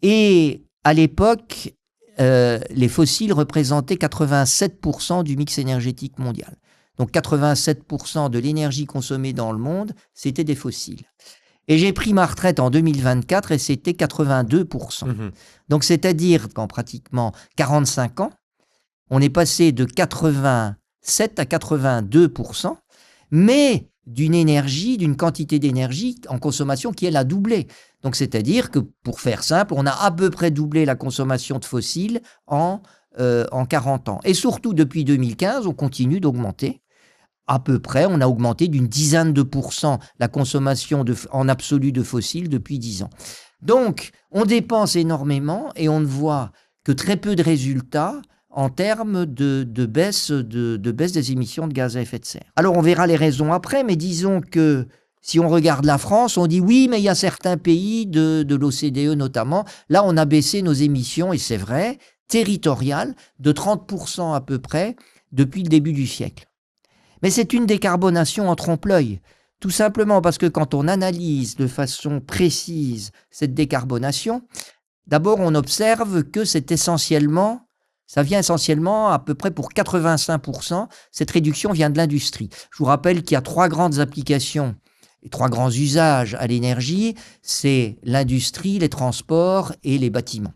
Et à l'époque, les fossiles représentaient 87% du mix énergétique mondial. Donc 87% de l'énergie consommée dans le monde, c'était des fossiles. Et j'ai pris ma retraite en 2024 et c'était 82%. Donc, c'est-à-dire qu'en pratiquement 45 ans, on est passé de 87 à 82%, mais d'une quantité d'énergie en consommation qui, elle, a doublé. Donc, c'est-à-dire que, pour faire simple, on a à peu près doublé la consommation de fossiles en 40 ans. Et surtout, depuis 2015, on continue d'augmenter. À peu près, on a augmenté d'une dizaine de pourcents la consommation en absolu de fossiles depuis 10 ans. Donc, on dépense énormément et on ne voit que très peu de résultats en termes de baisse des émissions de gaz à effet de serre. Alors, on verra les raisons après, mais disons que si on regarde la France, on dit oui, mais il y a certains pays de l'OCDE notamment, là, on a baissé nos émissions, et c'est vrai, territoriales, de 30% à peu près depuis le début du siècle. Mais c'est une décarbonation en trompe-l'œil, tout simplement parce que quand on analyse de façon précise cette décarbonation, d'abord, on observe que ça vient essentiellement à peu près pour 85%. Cette réduction vient de l'industrie. Je vous rappelle qu'il y a 3 grandes applications et 3 grands usages à l'énergie. C'est l'industrie, les transports et les bâtiments.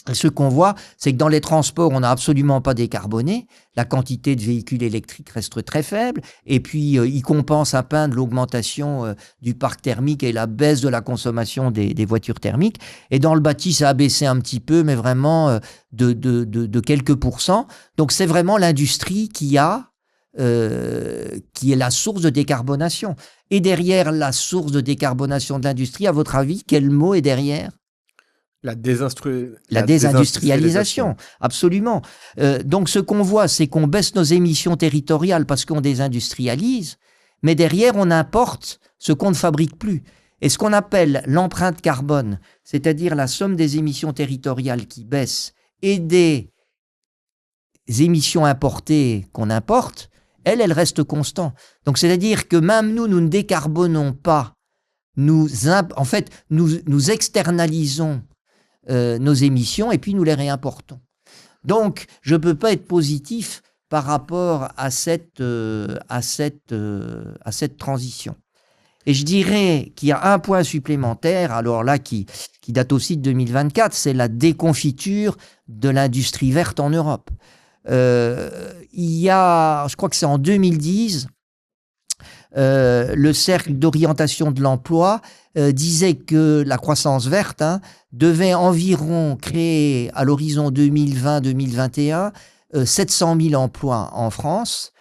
Et ce qu'on voit, c'est que dans les transports, on n'a absolument pas décarboné. La quantité de véhicules électriques reste très faible. Et puis, il compense à peine l'augmentation du parc thermique et la baisse de la consommation des voitures thermiques. Et dans le bâti, ça a baissé un petit peu, mais vraiment de quelques pourcents. Donc, c'est vraiment l'industrie qui est la source de décarbonation. Et derrière la source de décarbonation de l'industrie, à votre avis, quel mot est derrière ? La désindustrialisation, absolument. Donc, ce qu'on voit, c'est qu'on baisse nos émissions territoriales parce qu'on désindustrialise, mais derrière, on importe ce qu'on ne fabrique plus. Et ce qu'on appelle l'empreinte carbone, c'est-à-dire la somme des émissions territoriales qui baissent et des émissions importées qu'on importe, elle reste constante. Donc, c'est-à-dire que même nous ne décarbonons pas. Nous externalisons nos émissions et puis nous les réimportons. Donc, je ne peux pas être positif par rapport à cette transition. Et je dirais qu'il y a un point supplémentaire, alors là, qui date aussi de 2024, c'est la déconfiture de l'industrie verte en Europe. Je crois que c'est en 2010, le cercle d'orientation de l'emploi disait que la croissance verte devait environ créer à l'horizon 2020-2021 700 000 emplois en France.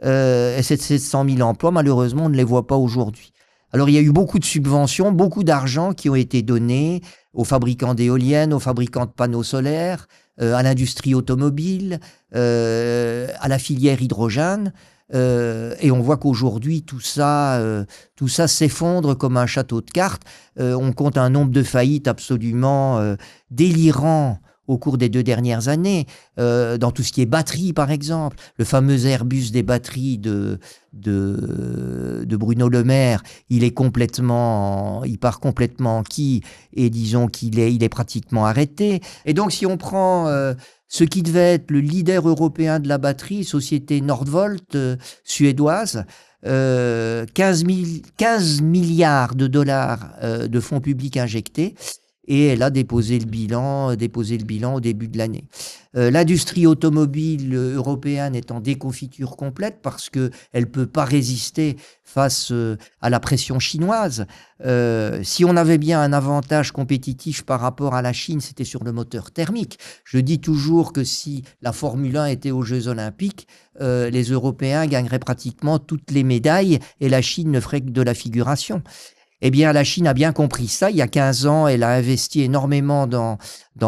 Et ces 700 000 emplois, malheureusement, on ne les voit pas aujourd'hui. Alors, il y a eu beaucoup de subventions, beaucoup d'argent qui ont été donnés aux fabricants d'éoliennes, aux fabricants de panneaux solaires, à l'industrie automobile, à la filière hydrogène. Et on voit qu'aujourd'hui, tout ça s'effondre comme un château de cartes. On compte un nombre de faillites absolument délirant au cours des 2 dernières années, dans tout ce qui est batterie, par exemple. Le fameux Airbus des batteries de Bruno Le Maire, il part complètement en quille, et disons qu'il est pratiquement arrêté. Et donc, si on prend ce qui devait être le leader européen de la batterie, société Nordvolt suédoise, 15 milliards de dollars de fonds publics injectés, et elle a déposé le bilan au début de l'année. L'industrie automobile européenne est en déconfiture complète parce qu'elle ne peut pas résister face à la pression chinoise. Si on avait bien un avantage compétitif par rapport à la Chine, c'était sur le moteur thermique. Je dis toujours que si la Formule 1 était aux Jeux Olympiques, les Européens gagneraient pratiquement toutes les médailles et la Chine ne ferait que de la figuration. Eh bien, la Chine a bien compris ça. Il y a 15 ans, elle a investi énormément dans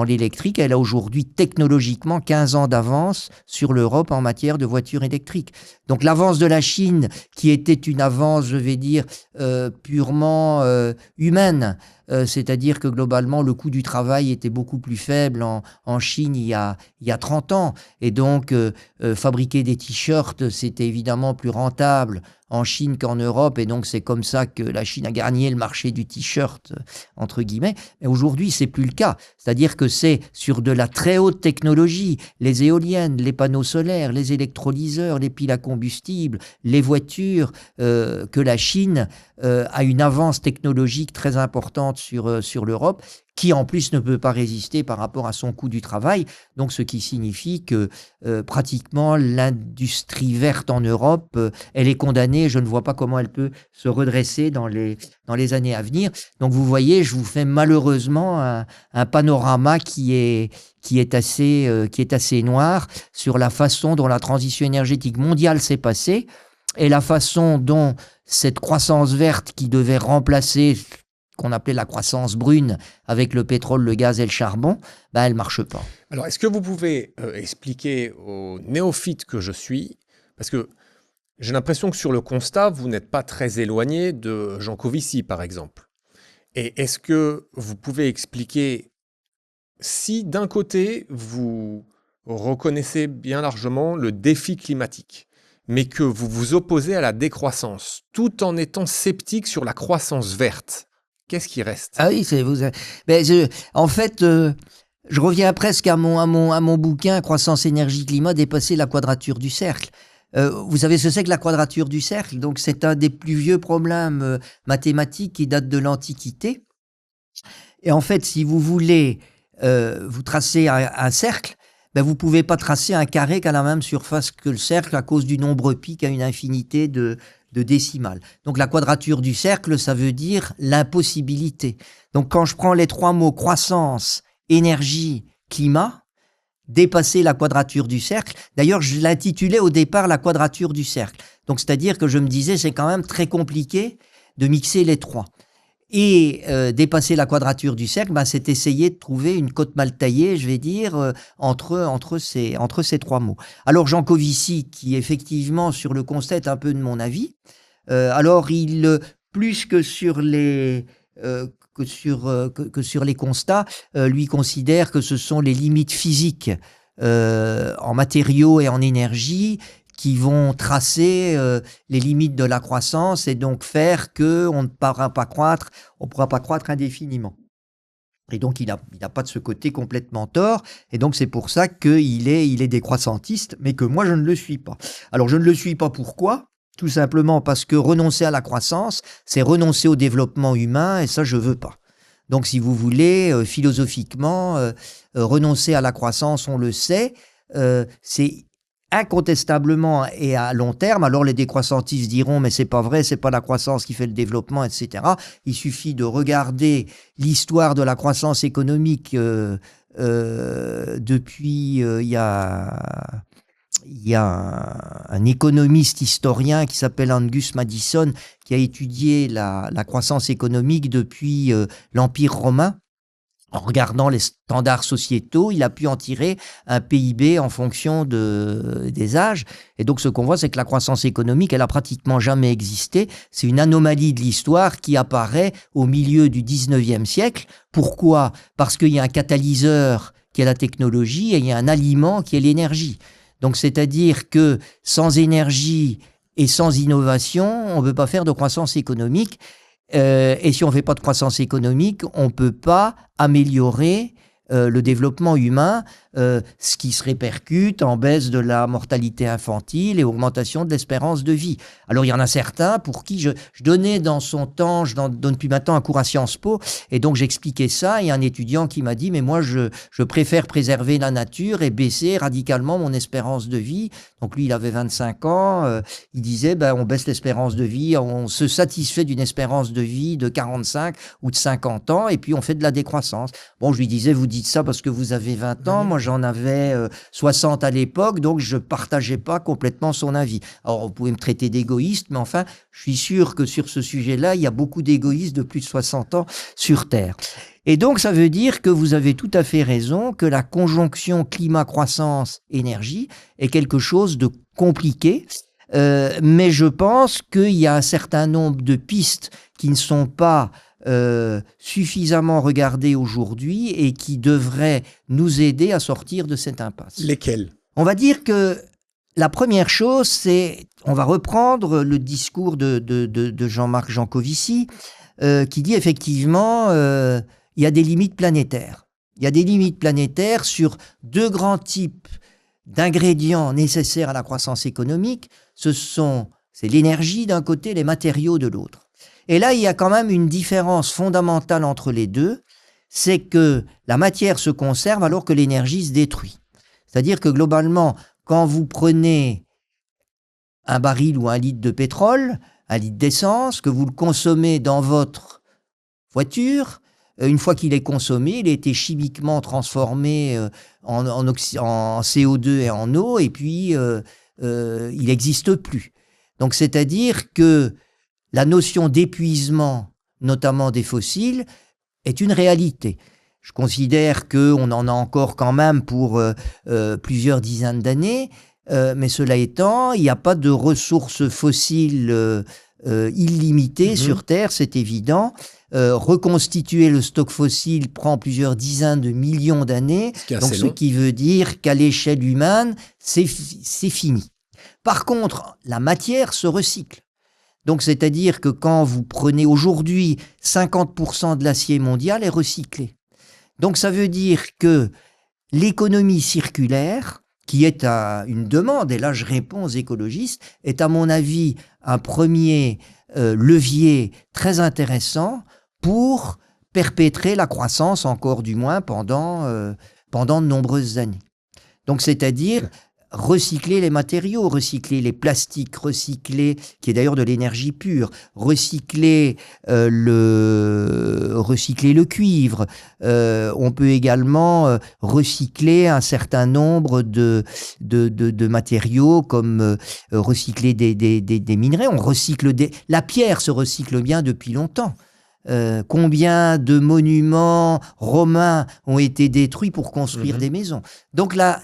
l'électrique. Elle a aujourd'hui technologiquement 15 ans d'avance sur l'Europe en matière de voitures électriques. Donc l'avance de la Chine, qui était une avance, je vais dire, purement humaine, c'est-à-dire que globalement, le coût du travail était beaucoup plus faible en Chine il y a 30 ans. Et donc, fabriquer des t-shirts, c'était évidemment plus rentable en Chine qu'en Europe. Et donc, c'est comme ça que la Chine a gagné le marché du t-shirt, entre guillemets. Mais aujourd'hui, c'est plus le cas. C'est-à-dire que c'est sur de la très haute technologie, les éoliennes, les panneaux solaires, les électrolyseurs, les piles à combustible, les voitures, que la Chine a une avance technologique très importante sur l'Europe, qui en plus ne peut pas résister par rapport à son coût du travail. Donc ce qui signifie que pratiquement l'industrie verte en Europe, elle est condamnée. Je ne vois pas comment elle peut se redresser dans les années à venir. Donc vous voyez, je vous fais malheureusement un panorama qui est assez noir sur la façon dont la transition énergétique mondiale s'est passée et la façon dont cette croissance verte qui devait remplacer qu'on appelait la croissance brune avec le pétrole, le gaz et le charbon, elle marche pas. Alors, est-ce que vous pouvez expliquer aux néophytes que je suis, parce que j'ai l'impression que sur le constat, vous n'êtes pas très éloigné de Jean Covici, par exemple. Et est-ce que vous pouvez expliquer si d'un côté, vous reconnaissez bien largement le défi climatique, mais que vous vous opposez à la décroissance, tout en étant sceptique sur la croissance verte, qu'est-ce qui reste? Ah oui, en fait, je reviens presque à mon bouquin Croissance, énergie, climat, dépasser la quadrature du cercle. Vous savez ce que c'est que la quadrature du cercle? Donc c'est un des plus vieux problèmes mathématiques qui date de l'Antiquité. Et en fait, si vous voulez vous tracer un cercle, vous ne pouvez pas tracer un carré qui a la même surface que le cercle à cause du nombre pi qui a une infinité de décimales. Donc la quadrature du cercle, ça veut dire l'impossibilité. Donc quand je prends les trois mots croissance, énergie, climat, dépasser la quadrature du cercle, d'ailleurs je l'intitulais au départ la quadrature du cercle. Donc c'est-à-dire que je me disais c'est quand même très compliqué de mixer les trois. Et dépasser la quadrature du cercle, c'est essayer de trouver une cote mal taillée, je vais dire, entre ces trois mots. Alors Jean Covici, qui effectivement sur le constat est un peu de mon avis, alors il, plus que sur les constats, lui considère que ce sont les limites physiques en matériaux et en énergie qui vont tracer les limites de la croissance et donc faire qu'on ne pourra pas croître indéfiniment. Et donc, il a pas de ce côté complètement tort. Et donc, c'est pour ça qu'il est décroissantiste, mais que moi, je ne le suis pas. Alors, je ne le suis pas pourquoi ? Tout simplement parce que renoncer à la croissance, c'est renoncer au développement humain, et ça, je veux pas. Donc, si vous voulez, philosophiquement, renoncer à la croissance, on le sait, c'est incontestablement et à long terme. Alors les décroissantistes diront mais c'est pas vrai, c'est pas la croissance qui fait le développement, etc. Il suffit de regarder l'histoire de la croissance économique depuis il y a un économiste historien qui s'appelle Angus Maddison qui a étudié la croissance économique depuis l'Empire romain. En regardant les standards sociétaux, il a pu en tirer un PIB en fonction des âges. Et donc, ce qu'on voit, c'est que la croissance économique, elle a pratiquement jamais existé. C'est une anomalie de l'histoire qui apparaît au milieu du 19e siècle. Pourquoi ? Parce qu'il y a un catalyseur qui est la technologie et il y a un aliment qui est l'énergie. Donc, c'est-à-dire que sans énergie et sans innovation, on ne peut pas faire de croissance économique. Et si on ne fait pas de croissance économique, on ne peut pas améliorer le développement humain, ce qui se répercute en baisse de la mortalité infantile et augmentation de l'espérance de vie. Alors il y en a certains pour qui je donnais dans son temps, je donne depuis maintenant un cours à Sciences Po, et donc j'expliquais ça, et un étudiant qui m'a dit « mais moi je préfère préserver la nature et baisser radicalement mon espérance de vie ». Donc lui il avait 25 ans, il disait on baisse l'espérance de vie, on se satisfait d'une espérance de vie de 45 ou de 50 ans, et puis on fait de la décroissance. Bon, je lui disais « vous dites ça parce que vous avez 20 ans, moi j'en avais 60 à l'époque, donc je partageais pas complètement son avis. Alors vous pouvez me traiter d'égoïste, mais enfin, je suis sûr que sur ce sujet-là, il y a beaucoup d'égoïstes de plus de 60 ans sur Terre. Et donc ça veut dire que vous avez tout à fait raison, que la conjonction climat-croissance-énergie est quelque chose de compliqué, mais je pense qu'il y a un certain nombre de pistes qui ne sont pas suffisamment regardées aujourd'hui et qui devraient nous aider à sortir de cette impasse. Lesquelles ? On va dire que la première chose, c'est, on va reprendre le discours de Jean-Marc Jancovici, qui dit effectivement, il y a des limites planétaires. Il y a des limites planétaires sur deux grands types d'ingrédients nécessaires à la croissance économique. C'est l'énergie d'un côté, les matériaux de l'autre. Et là, il y a quand même une différence fondamentale entre les deux, c'est que la matière se conserve alors que l'énergie se détruit. C'est-à-dire que globalement, quand vous prenez un baril ou un litre de pétrole, un litre d'essence, que vous le consommez dans votre voiture, une fois qu'il est consommé, il a été chimiquement transformé en CO2 et en eau, et puis il n'existe plus. Donc c'est-à-dire que la notion d'épuisement, notamment des fossiles, est une réalité. Je considère qu'on en a encore quand même pour plusieurs dizaines d'années, mais cela étant, il n'y a pas de ressources fossiles illimitées sur Terre, c'est évident. Reconstituer le stock fossile prend plusieurs dizaines de millions d'années, donc ce qui veut dire qu'à l'échelle humaine, c'est fini. Par contre, la matière se recycle. Donc, c'est-à-dire que quand vous prenez aujourd'hui 50% de l'acier mondial est recyclé. Donc, ça veut dire que l'économie circulaire, qui est une demande, et là je réponds aux écologistes, est à mon avis un premier levier très intéressant pour perpétrer la croissance, encore du moins pendant de nombreuses années. Donc, c'est-à-dire recycler les matériaux, recycler les plastiques, recycler, qui est d'ailleurs de l'énergie pure, recycler le cuivre. On peut également recycler un certain nombre de matériaux, comme recycler des minerais. On recycle la pierre se recycle bien depuis longtemps. Combien de monuments romains ont été détruits pour construire des maisons. Donc là,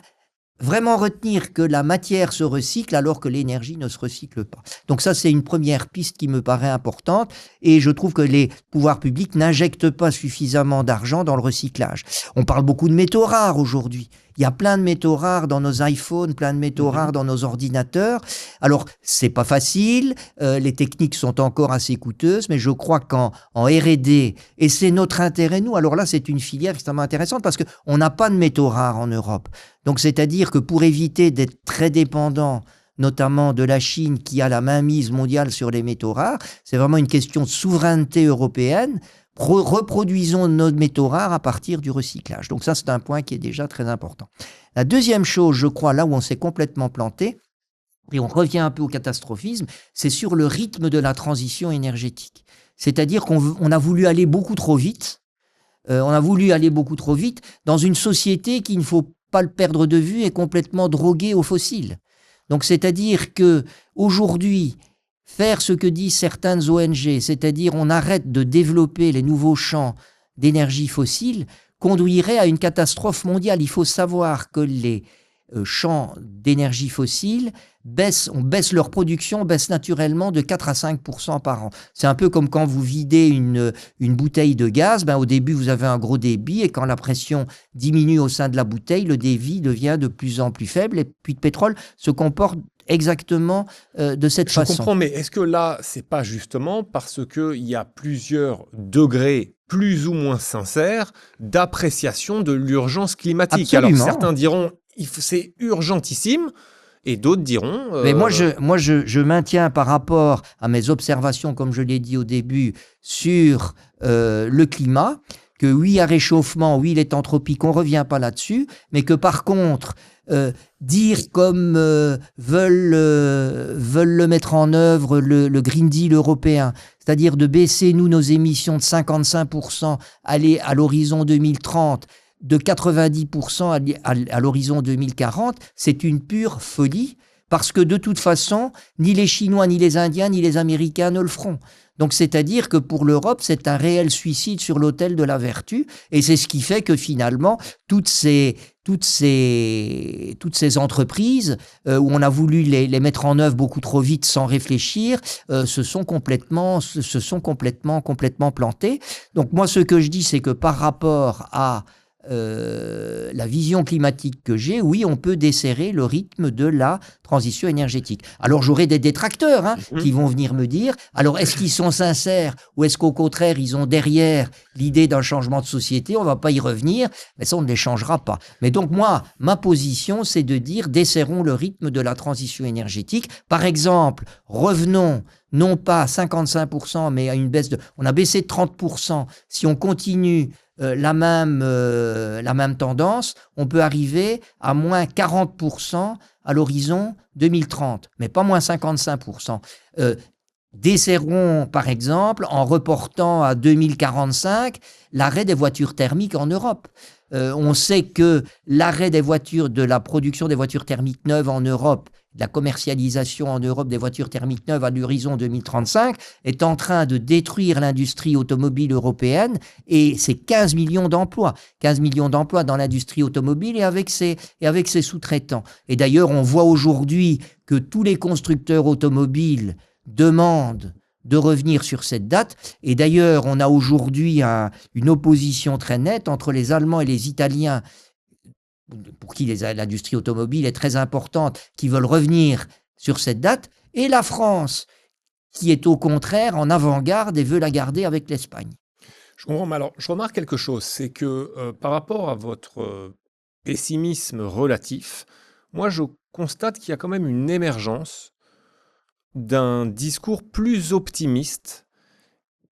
vraiment retenir que la matière se recycle alors que l'énergie ne se recycle pas. Donc ça, c'est une première piste qui me paraît importante et je trouve que les pouvoirs publics n'injectent pas suffisamment d'argent dans le recyclage. On parle beaucoup de métaux rares aujourd'hui. Il y a plein de métaux rares dans nos iPhones, plein de métaux rares dans nos ordinateurs. Alors, c'est pas facile, les techniques sont encore assez coûteuses, mais je crois qu'en R&D, et c'est notre intérêt, nous, alors là, c'est une filière extrêmement intéressante parce qu'on n'a pas de métaux rares en Europe. Donc, c'est-à-dire que pour éviter d'être très dépendant, notamment de la Chine qui a la mainmise mondiale sur les métaux rares, c'est vraiment une question de souveraineté européenne. Reproduisons nos métaux rares à partir du recyclage. Donc ça, c'est un point qui est déjà très important. La deuxième chose, je crois, là où on s'est complètement planté, et on revient un peu au catastrophisme, c'est sur le rythme de la transition énergétique. C'est-à-dire qu'on a voulu aller beaucoup trop vite. On a voulu aller beaucoup trop vite dans une société qui, il ne faut pas le perdre de vue, est complètement droguée aux fossiles. Donc c'est-à-dire que aujourd'hui, faire ce que disent certaines ONG, c'est-à-dire on arrête de développer les nouveaux champs d'énergie fossile, conduirait à une catastrophe mondiale. Il faut savoir que les champs d'énergie fossile baissent leur production, baisse naturellement de 4 à 5% par an. C'est un peu comme quand vous videz une bouteille de gaz, au début vous avez un gros débit et quand la pression diminue au sein de la bouteille, le débit devient de plus en plus faible et puis le pétrole se comporte exactement de cette façon. Je comprends, mais est-ce que là, c'est pas justement parce qu'il y a plusieurs degrés plus ou moins sincères d'appréciation de l'urgence climatique? Absolument. Alors certains diront c'est urgentissime et d'autres diront... Mais moi, je maintiens par rapport à mes observations, comme je l'ai dit au début, sur le climat, que oui, il y a réchauffement, oui, il est anthropique, on ne revient pas là-dessus, mais que par contre, dire comme veulent le mettre en œuvre le Green Deal européen, c'est-à-dire de baisser, nous, nos émissions de 55% à l'horizon 2030, de 90% à l'horizon 2040, c'est une pure folie, parce que de toute façon, ni les Chinois, ni les Indiens, ni les Américains ne le feront. Donc, c'est-à-dire que pour l'Europe, c'est un réel suicide sur l'autel de la vertu, et c'est ce qui fait que finalement, toutes ces entreprises où on a voulu les mettre en œuvre beaucoup trop vite sans réfléchir, se sont complètement plantées. Donc, moi, ce que je dis, c'est que par rapport à la vision climatique que j'ai, oui, on peut desserrer le rythme de la transition énergétique. Alors j'aurai des détracteurs qui vont venir me dire, alors est-ce qu'ils sont sincères ou est-ce qu'au contraire ils ont derrière l'idée d'un changement de société, on ne va pas y revenir, mais ça on ne les changera pas. Mais donc moi, ma position c'est de dire desserrons le rythme de la transition énergétique. Par exemple, revenons non pas à 55%, mais à une baisse de... On a baissé de 30%. Si on continue la même tendance, on peut arriver à moins 40% à l'horizon 2030, mais pas moins 55%. Desserrons, par exemple, en reportant à 2045 l'arrêt des voitures thermiques en Europe. On sait que l'arrêt de la production des voitures thermiques neuves en Europe, de la commercialisation en Europe des voitures thermiques neuves à l'horizon 2035 est en train de détruire l'industrie automobile européenne et c'est 15 millions d'emplois. 15 millions d'emplois dans l'industrie automobile et avec ses sous-traitants. Et d'ailleurs, on voit aujourd'hui que tous les constructeurs automobiles demandent de revenir sur cette date. Et d'ailleurs, on a aujourd'hui une opposition très nette entre les Allemands et les Italiens, pour qui l'industrie automobile est très importante, qui veulent revenir sur cette date, et la France, qui est au contraire en avant-garde et veut la garder avec l'Espagne. Je comprends, mais alors je remarque quelque chose, c'est que par rapport à votre pessimisme relatif, moi je constate qu'il y a quand même une émergence d'un discours plus optimiste.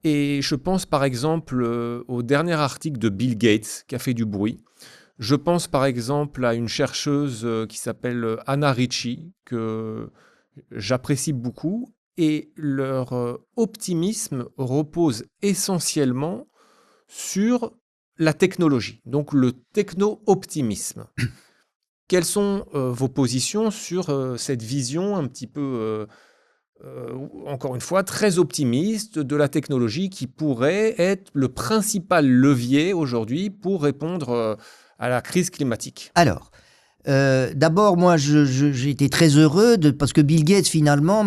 Et je pense par exemple au dernier article de Bill Gates qui a fait du bruit. Je pense par exemple à une chercheuse qui s'appelle Anna Ricci, que j'apprécie beaucoup. Et leur optimisme repose essentiellement sur la technologie, donc le techno-optimisme. Quelles sont vos positions sur cette vision un petit peu... encore une fois, très optimiste de la technologie qui pourrait être le principal levier aujourd'hui pour répondre à la crise climatique? Alors, d'abord, moi, j'ai été très heureux parce que Bill Gates, finalement,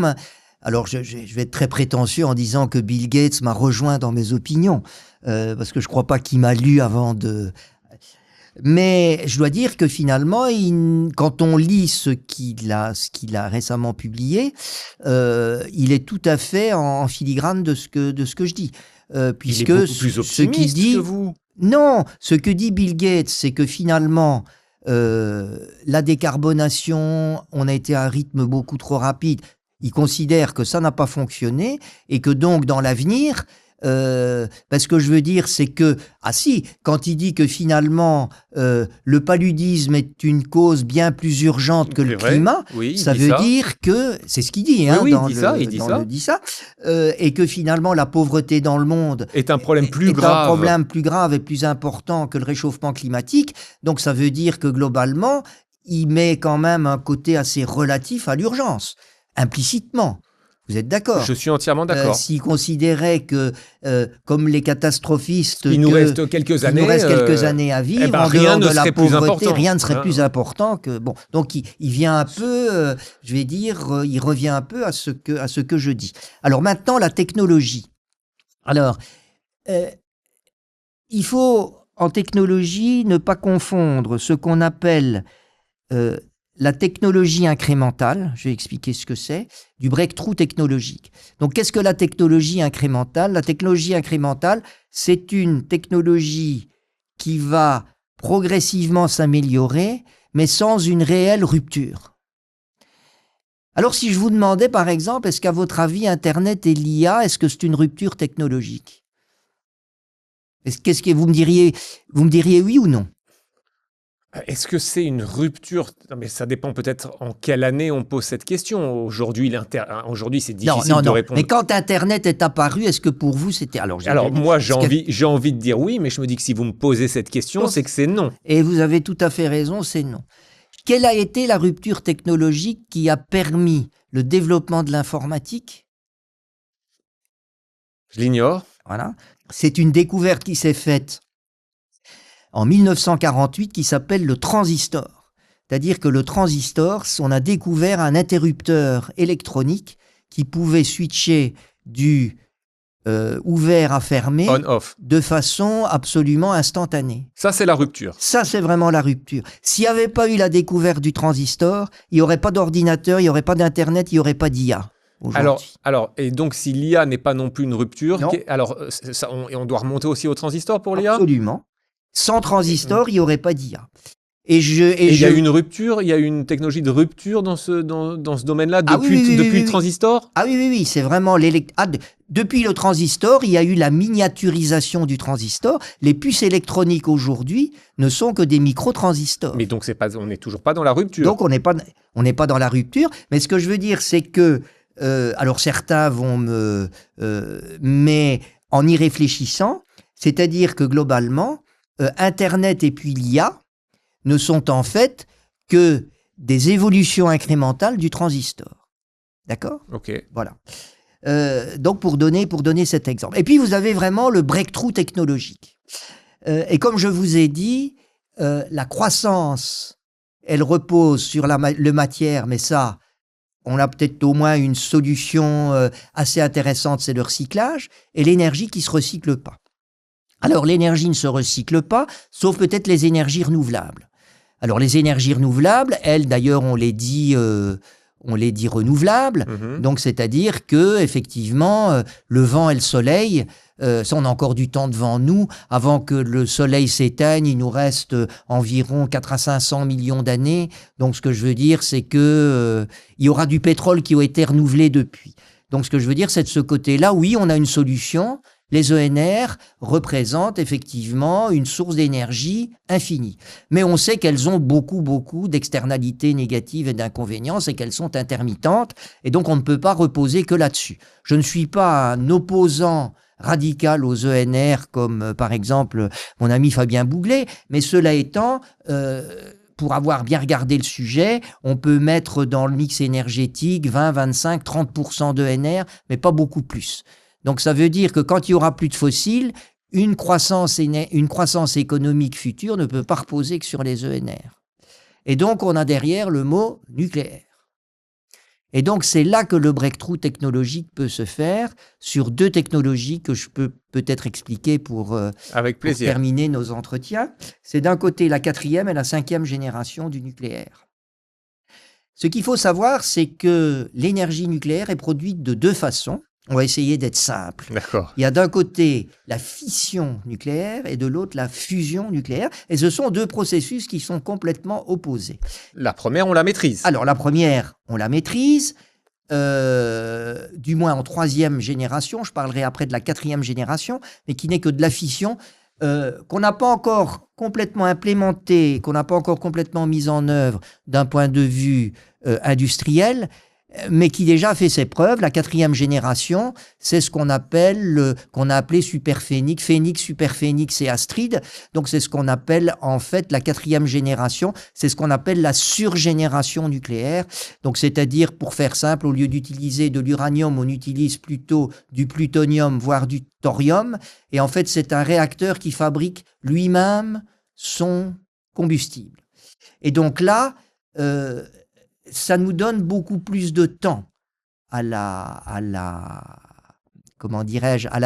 alors je vais être très prétentieux en disant que Bill Gates m'a rejoint dans mes opinions, parce que je ne crois pas qu'il m'a lu avant de... Mais je dois dire que finalement, quand on lit ce qu'il a récemment publié, il est tout à fait en filigrane de ce que je dis. Puisque il est beaucoup plus optimiste que vous. Non, ce que dit Bill Gates, c'est que finalement, la décarbonation, on a été à un rythme beaucoup trop rapide. Il considère que ça n'a pas fonctionné et que donc dans l'avenir... ce que je veux dire, c'est que, quand il dit que finalement le paludisme est une cause bien plus urgente que le climat, ça veut dire que, c'est ce qu'il dit, il dit ça, et que finalement la pauvreté dans le monde est un problème plus grave et plus important que le réchauffement climatique. Donc ça veut dire que globalement, il met quand même un côté assez relatif à l'urgence, implicitement. Vous êtes d'accord? Je suis entièrement d'accord. S'il considérait que, comme les catastrophistes, il nous reste quelques années à vivre, en rien dehors ne de la serait plus pauvreté, important. rien ne serait plus important que... Bon, donc il vient un peu, il revient un peu à ce que je dis. Alors maintenant, la technologie. Alors, il faut, en technologie, ne pas confondre ce qu'on appelle... la technologie incrémentale, je vais expliquer ce que c'est, du breakthrough technologique. Donc, qu'est-ce que la technologie incrémentale? La technologie incrémentale, c'est une technologie qui va progressivement s'améliorer, mais sans une réelle rupture. Alors, si je vous demandais, par exemple, est-ce qu'à votre avis, Internet et l'IA, est-ce que c'est une rupture technologique? Qu'est-ce que vous me diriez oui ou non? Est-ce que c'est une rupture? Non, mais ça dépend peut-être en quelle année on pose cette question. Aujourd'hui, c'est difficile de répondre. Mais quand Internet est apparu, est-ce que pour vous, c'était... Alors moi, j'ai envie de dire oui, mais je me dis que si vous me posez cette question, c'est que c'est non. Et vous avez tout à fait raison, c'est non. Quelle a été la rupture technologique qui a permis le développement de l'informatique? Je l'ignore. Voilà. C'est une découverte qui s'est faite en 1948 qui s'appelle le transistor. C'est-à-dire que le transistor, on a découvert un interrupteur électronique qui pouvait switcher du ouvert à fermer On-off. de façon absolument instantanée. Ça, c'est la rupture. Ça, c'est vraiment la rupture. S'il n'y avait pas eu la découverte du transistor, il n'y aurait pas d'ordinateur, il n'y aurait pas d'Internet, il n'y aurait pas d'IA aujourd'hui. Alors, et donc, si l'IA n'est pas non plus une rupture, Non. alors, on doit remonter aussi au transistor pour l'IA? Absolument. Sans transistor, il n'y aurait pas d'IA. Et il y a eu une rupture, il y a eu une technologie de rupture dans ce domaine-là depuis le transistor? Ah oui, c'est vraiment depuis le transistor, il y a eu la miniaturisation du transistor. Les puces électroniques aujourd'hui ne sont que des microtransistors. Mais donc, on n'est toujours pas dans la rupture. Donc, on n'est pas dans la rupture. Mais ce que je veux dire, c'est que, alors certains vont mais en y réfléchissant, c'est-à-dire que globalement, Internet et puis l'IA ne sont en fait que des évolutions incrémentales du transistor. D'accord ? Ok. Voilà. Donc, pour donner cet exemple. Et puis, vous avez vraiment le breakthrough technologique. Et comme je vous ai dit, la croissance, elle repose sur le matière, mais ça, on a peut-être au moins une solution assez intéressante, c'est le recyclage, et l'énergie qui ne se recycle pas. Alors, l'énergie ne se recycle pas, sauf peut-être les énergies renouvelables. Alors, les énergies renouvelables, elles, d'ailleurs, on les dit renouvelables. Donc, c'est-à-dire que, effectivement, le vent et le soleil, ça, on a encore du temps devant nous. Avant que le soleil s'éteigne, il nous reste environ 4 à 500 millions d'années. Donc, ce que je veux dire, c'est que il y aura du pétrole qui a été renouvelé depuis. Donc, ce que je veux dire, c'est de ce côté-là, oui, on a une solution. Les ENR représentent effectivement une source d'énergie infinie. Mais on sait qu'elles ont beaucoup d'externalités négatives et d'inconvénients et qu'elles sont intermittentes. Et donc, on ne peut pas reposer que là-dessus. Je ne suis pas un opposant radical aux ENR comme, par exemple, mon ami Fabien Bouglet. Mais cela étant, pour avoir bien regardé le sujet, on peut mettre dans le mix énergétique 20, 25, 30% d'ENR, mais pas beaucoup plus. Donc, ça veut dire que quand il y aura plus de fossiles, une croissance économique future ne peut pas reposer que sur les ENR. Et donc, on a derrière le mot nucléaire. Et donc, c'est là que le breakthrough technologique peut se faire sur 2 technologies que je peux peut-être expliquer pour terminer nos entretiens. C'est d'un côté la 4e et la 5e génération du nucléaire. Ce qu'il faut savoir, c'est que l'énergie nucléaire est produite de 2 façons. On va essayer d'être simple. D'accord. Il y a d'un côté la fission nucléaire et de l'autre la fusion nucléaire. Et ce sont 2 processus qui sont complètement opposés. La première, on la maîtrise. Alors, la première, on la maîtrise, du moins en 3e génération. Je parlerai après de la 4e génération, mais qui n'est que de la fission, qu'on n'a pas encore complètement implémentée, qu'on n'a pas encore complètement mise en œuvre d'un point de vue industriel, mais qui déjà fait ses preuves. La 4e génération, c'est ce qu'on a appelé superphénix, Phénix, superphénix et Astrid. Donc c'est ce qu'on appelle en fait la 4e génération, c'est ce qu'on appelle la surgénération nucléaire. Donc c'est-à-dire, pour faire simple, au lieu d'utiliser de l'uranium, on utilise plutôt du plutonium, voire du thorium. Et en fait, c'est un réacteur qui fabrique lui-même son combustible. Et donc là, ça nous donne beaucoup plus de temps à la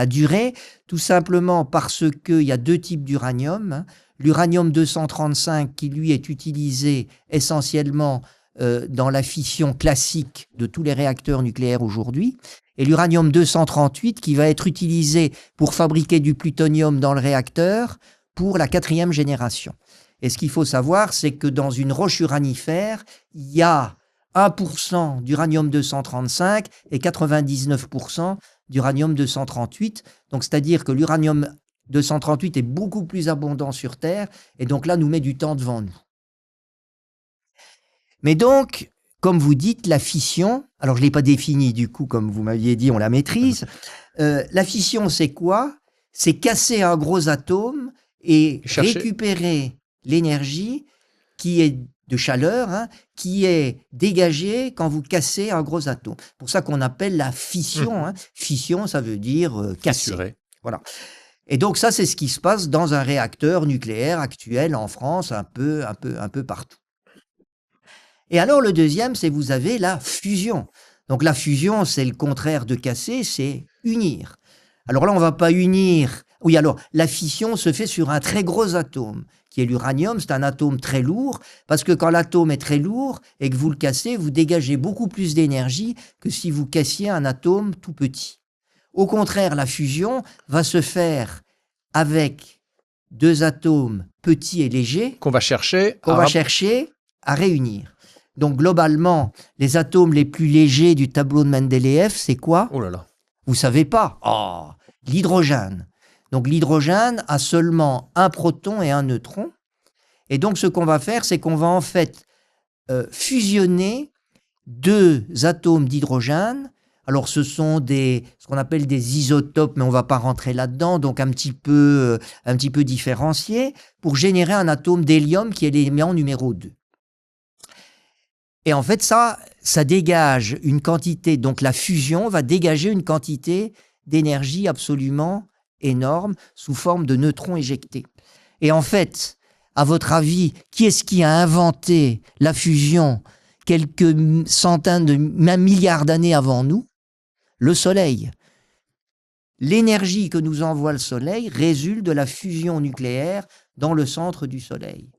durée, tout simplement parce qu'il y a 2 types d'uranium. L'uranium 235 qui, lui, est utilisé essentiellement dans la fission classique de tous les réacteurs nucléaires aujourd'hui, et l'uranium 238 qui va être utilisé pour fabriquer du plutonium dans le réacteur pour la 4e génération. Et ce qu'il faut savoir, c'est que dans une roche uranifère, il y a 1% d'uranium 235 et 99% d'uranium 238. Donc, c'est-à-dire que l'uranium 238 est beaucoup plus abondant sur Terre et donc là, nous met du temps devant nous. Mais donc, comme vous dites, la fission, alors je ne l'ai pas définie du coup, comme vous m'aviez dit, on la maîtrise. La fission, c'est quoi ? C'est casser un gros atome et récupérer l'énergie qui est de chaleur, qui est dégagée quand vous cassez un gros atome. C'est pour ça qu'on appelle la fission. Fission, ça veut dire casser. Fissuré. Voilà. Et donc ça, c'est ce qui se passe dans un réacteur nucléaire actuel en France, un peu partout. Et alors le deuxième, c'est vous avez la fusion. Donc la fusion, c'est le contraire de casser, c'est unir. Alors là, on ne va pas unir. Oui, alors la fission se fait sur un très gros atome, qui est l'uranium. C'est un atome très lourd, parce que quand l'atome est très lourd et que vous le cassez, vous dégagez beaucoup plus d'énergie que si vous cassiez un atome tout petit. Au contraire, la fusion va se faire avec deux atomes petits et légers Qu'on va chercher qu'on va chercher à réunir. Donc globalement, les atomes les plus légers du tableau de Mendeleïev, c'est quoi? Oh là là. Vous savez pas? Oh, l'hydrogène. Donc l'hydrogène a seulement un proton et un neutron. Et donc ce qu'on va faire, c'est qu'on va en fait fusionner deux atomes d'hydrogène. Alors ce sont ce qu'on appelle des isotopes, mais on ne va pas rentrer là-dedans, donc un petit peu différenciés, pour générer un atome d'hélium qui est l'élément numéro 2. Et en fait, ça dégage une quantité, donc la fusion va dégager une quantité d'énergie absolument énorme sous forme de neutrons éjectés. Et en fait, à votre avis, qui est-ce qui a inventé la fusion quelques centaines de milliards d'années avant nous? Le Soleil. L'énergie que nous envoie le Soleil résulte de la fusion nucléaire dans le centre du Soleil.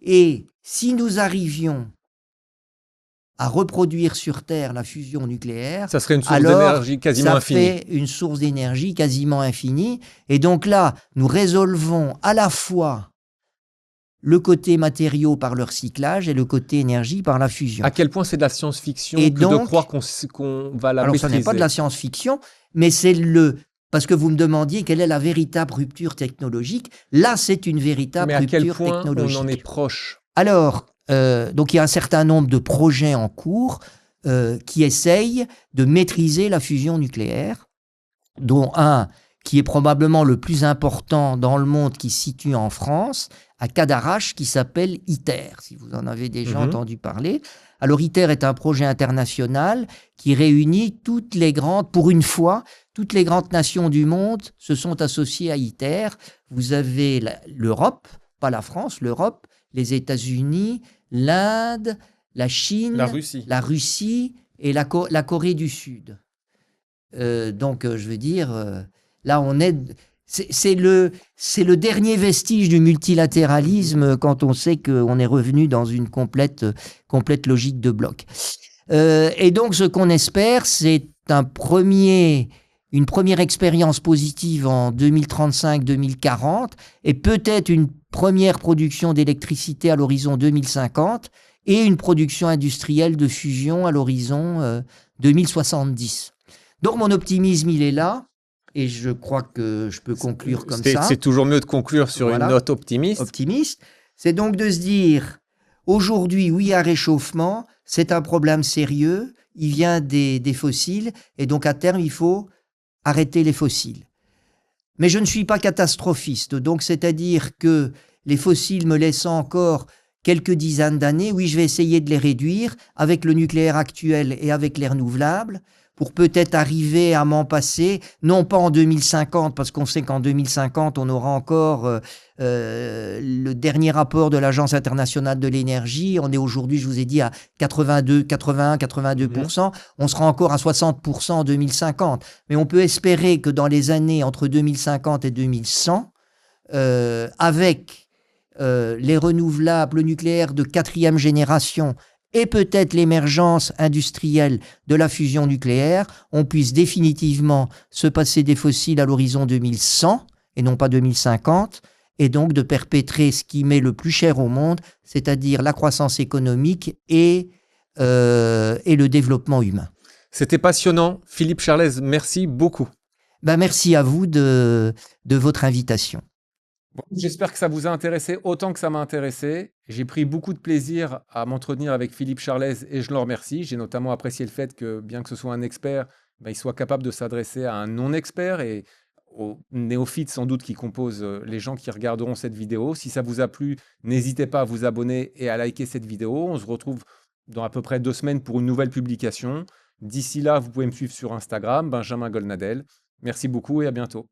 Et si nous arrivions à reproduire sur Terre la fusion nucléaire, ça serait une source d'énergie quasiment infinie. Ça fait une source d'énergie quasiment infinie. Et donc là, nous résolvons à la fois le côté matériaux par leur cyclage et le côté énergie par la fusion. À quel point c'est de la science-fiction que de croire qu'on va la maîtriser. Alors, ce n'est pas de la science-fiction, mais c'est parce que vous me demandiez quelle est la véritable rupture technologique. Là, c'est une véritable rupture technologique. Mais à quel point on en est proche? Alors, donc il y a un certain nombre de projets en cours qui essayent de maîtriser la fusion nucléaire, dont un qui est probablement le plus important dans le monde, qui se situe en France, à Cadarache, qui s'appelle ITER, si vous en avez déjà entendu parler. Alors ITER est un projet international qui réunit pour une fois, toutes les grandes nations du monde se sont associées à ITER. Vous avez l'Europe, pas la France, l'Europe, les États-Unis, l'Inde, la Chine, la Russie et la Corée du Sud. Donc, je veux dire, là, c'est le dernier vestige du multilatéralisme quand on sait qu'on est revenu dans une complète logique de bloc. Et donc, ce qu'on espère, c'est une première expérience positive en 2035-2040 et peut-être une première production d'électricité à l'horizon 2050 et une production industrielle de fusion à l'horizon 2070. Donc mon optimisme, il est là et je crois que je peux conclure comme ça. C'est toujours mieux de conclure sur une note optimiste. C'est donc de se dire, aujourd'hui, oui, un réchauffement, c'est un problème sérieux, il vient des fossiles et donc à terme, il faut arrêter les fossiles. Mais je ne suis pas catastrophiste, donc c'est-à-dire que les fossiles me laissant encore quelques dizaines d'années, oui, je vais essayer de les réduire avec le nucléaire actuel et avec les renouvelables pour peut-être arriver à m'en passer, non pas en 2050, parce qu'on sait qu'en 2050, on aura encore le dernier rapport de l'Agence internationale de l'énergie. On est aujourd'hui, je vous ai dit, à 82%. On sera encore à 60% en 2050. Mais on peut espérer que dans les années entre 2050 et 2100, avec les renouvelables, le nucléaire de 4e génération et peut-être l'émergence industrielle de la fusion nucléaire, on puisse définitivement se passer des fossiles à l'horizon 2100 et non pas 2050, et donc de perpétrer ce qui met le plus cher au monde, c'est-à-dire la croissance économique et le développement humain. C'était passionnant. Philippe Charlez, merci beaucoup. Merci à vous de votre invitation. Bon, j'espère que ça vous a intéressé autant que ça m'a intéressé. J'ai pris beaucoup de plaisir à m'entretenir avec Philippe Charlez et je le remercie. J'ai notamment apprécié le fait que, bien que ce soit un expert, il soit capable de s'adresser à un non-expert et aux néophytes sans doute qui composent les gens qui regarderont cette vidéo. Si ça vous a plu, n'hésitez pas à vous abonner et à liker cette vidéo. On se retrouve dans à peu près 2 semaines pour une nouvelle publication. D'ici là, vous pouvez me suivre sur Instagram, Benjamin Goldnadel. Merci beaucoup et à bientôt.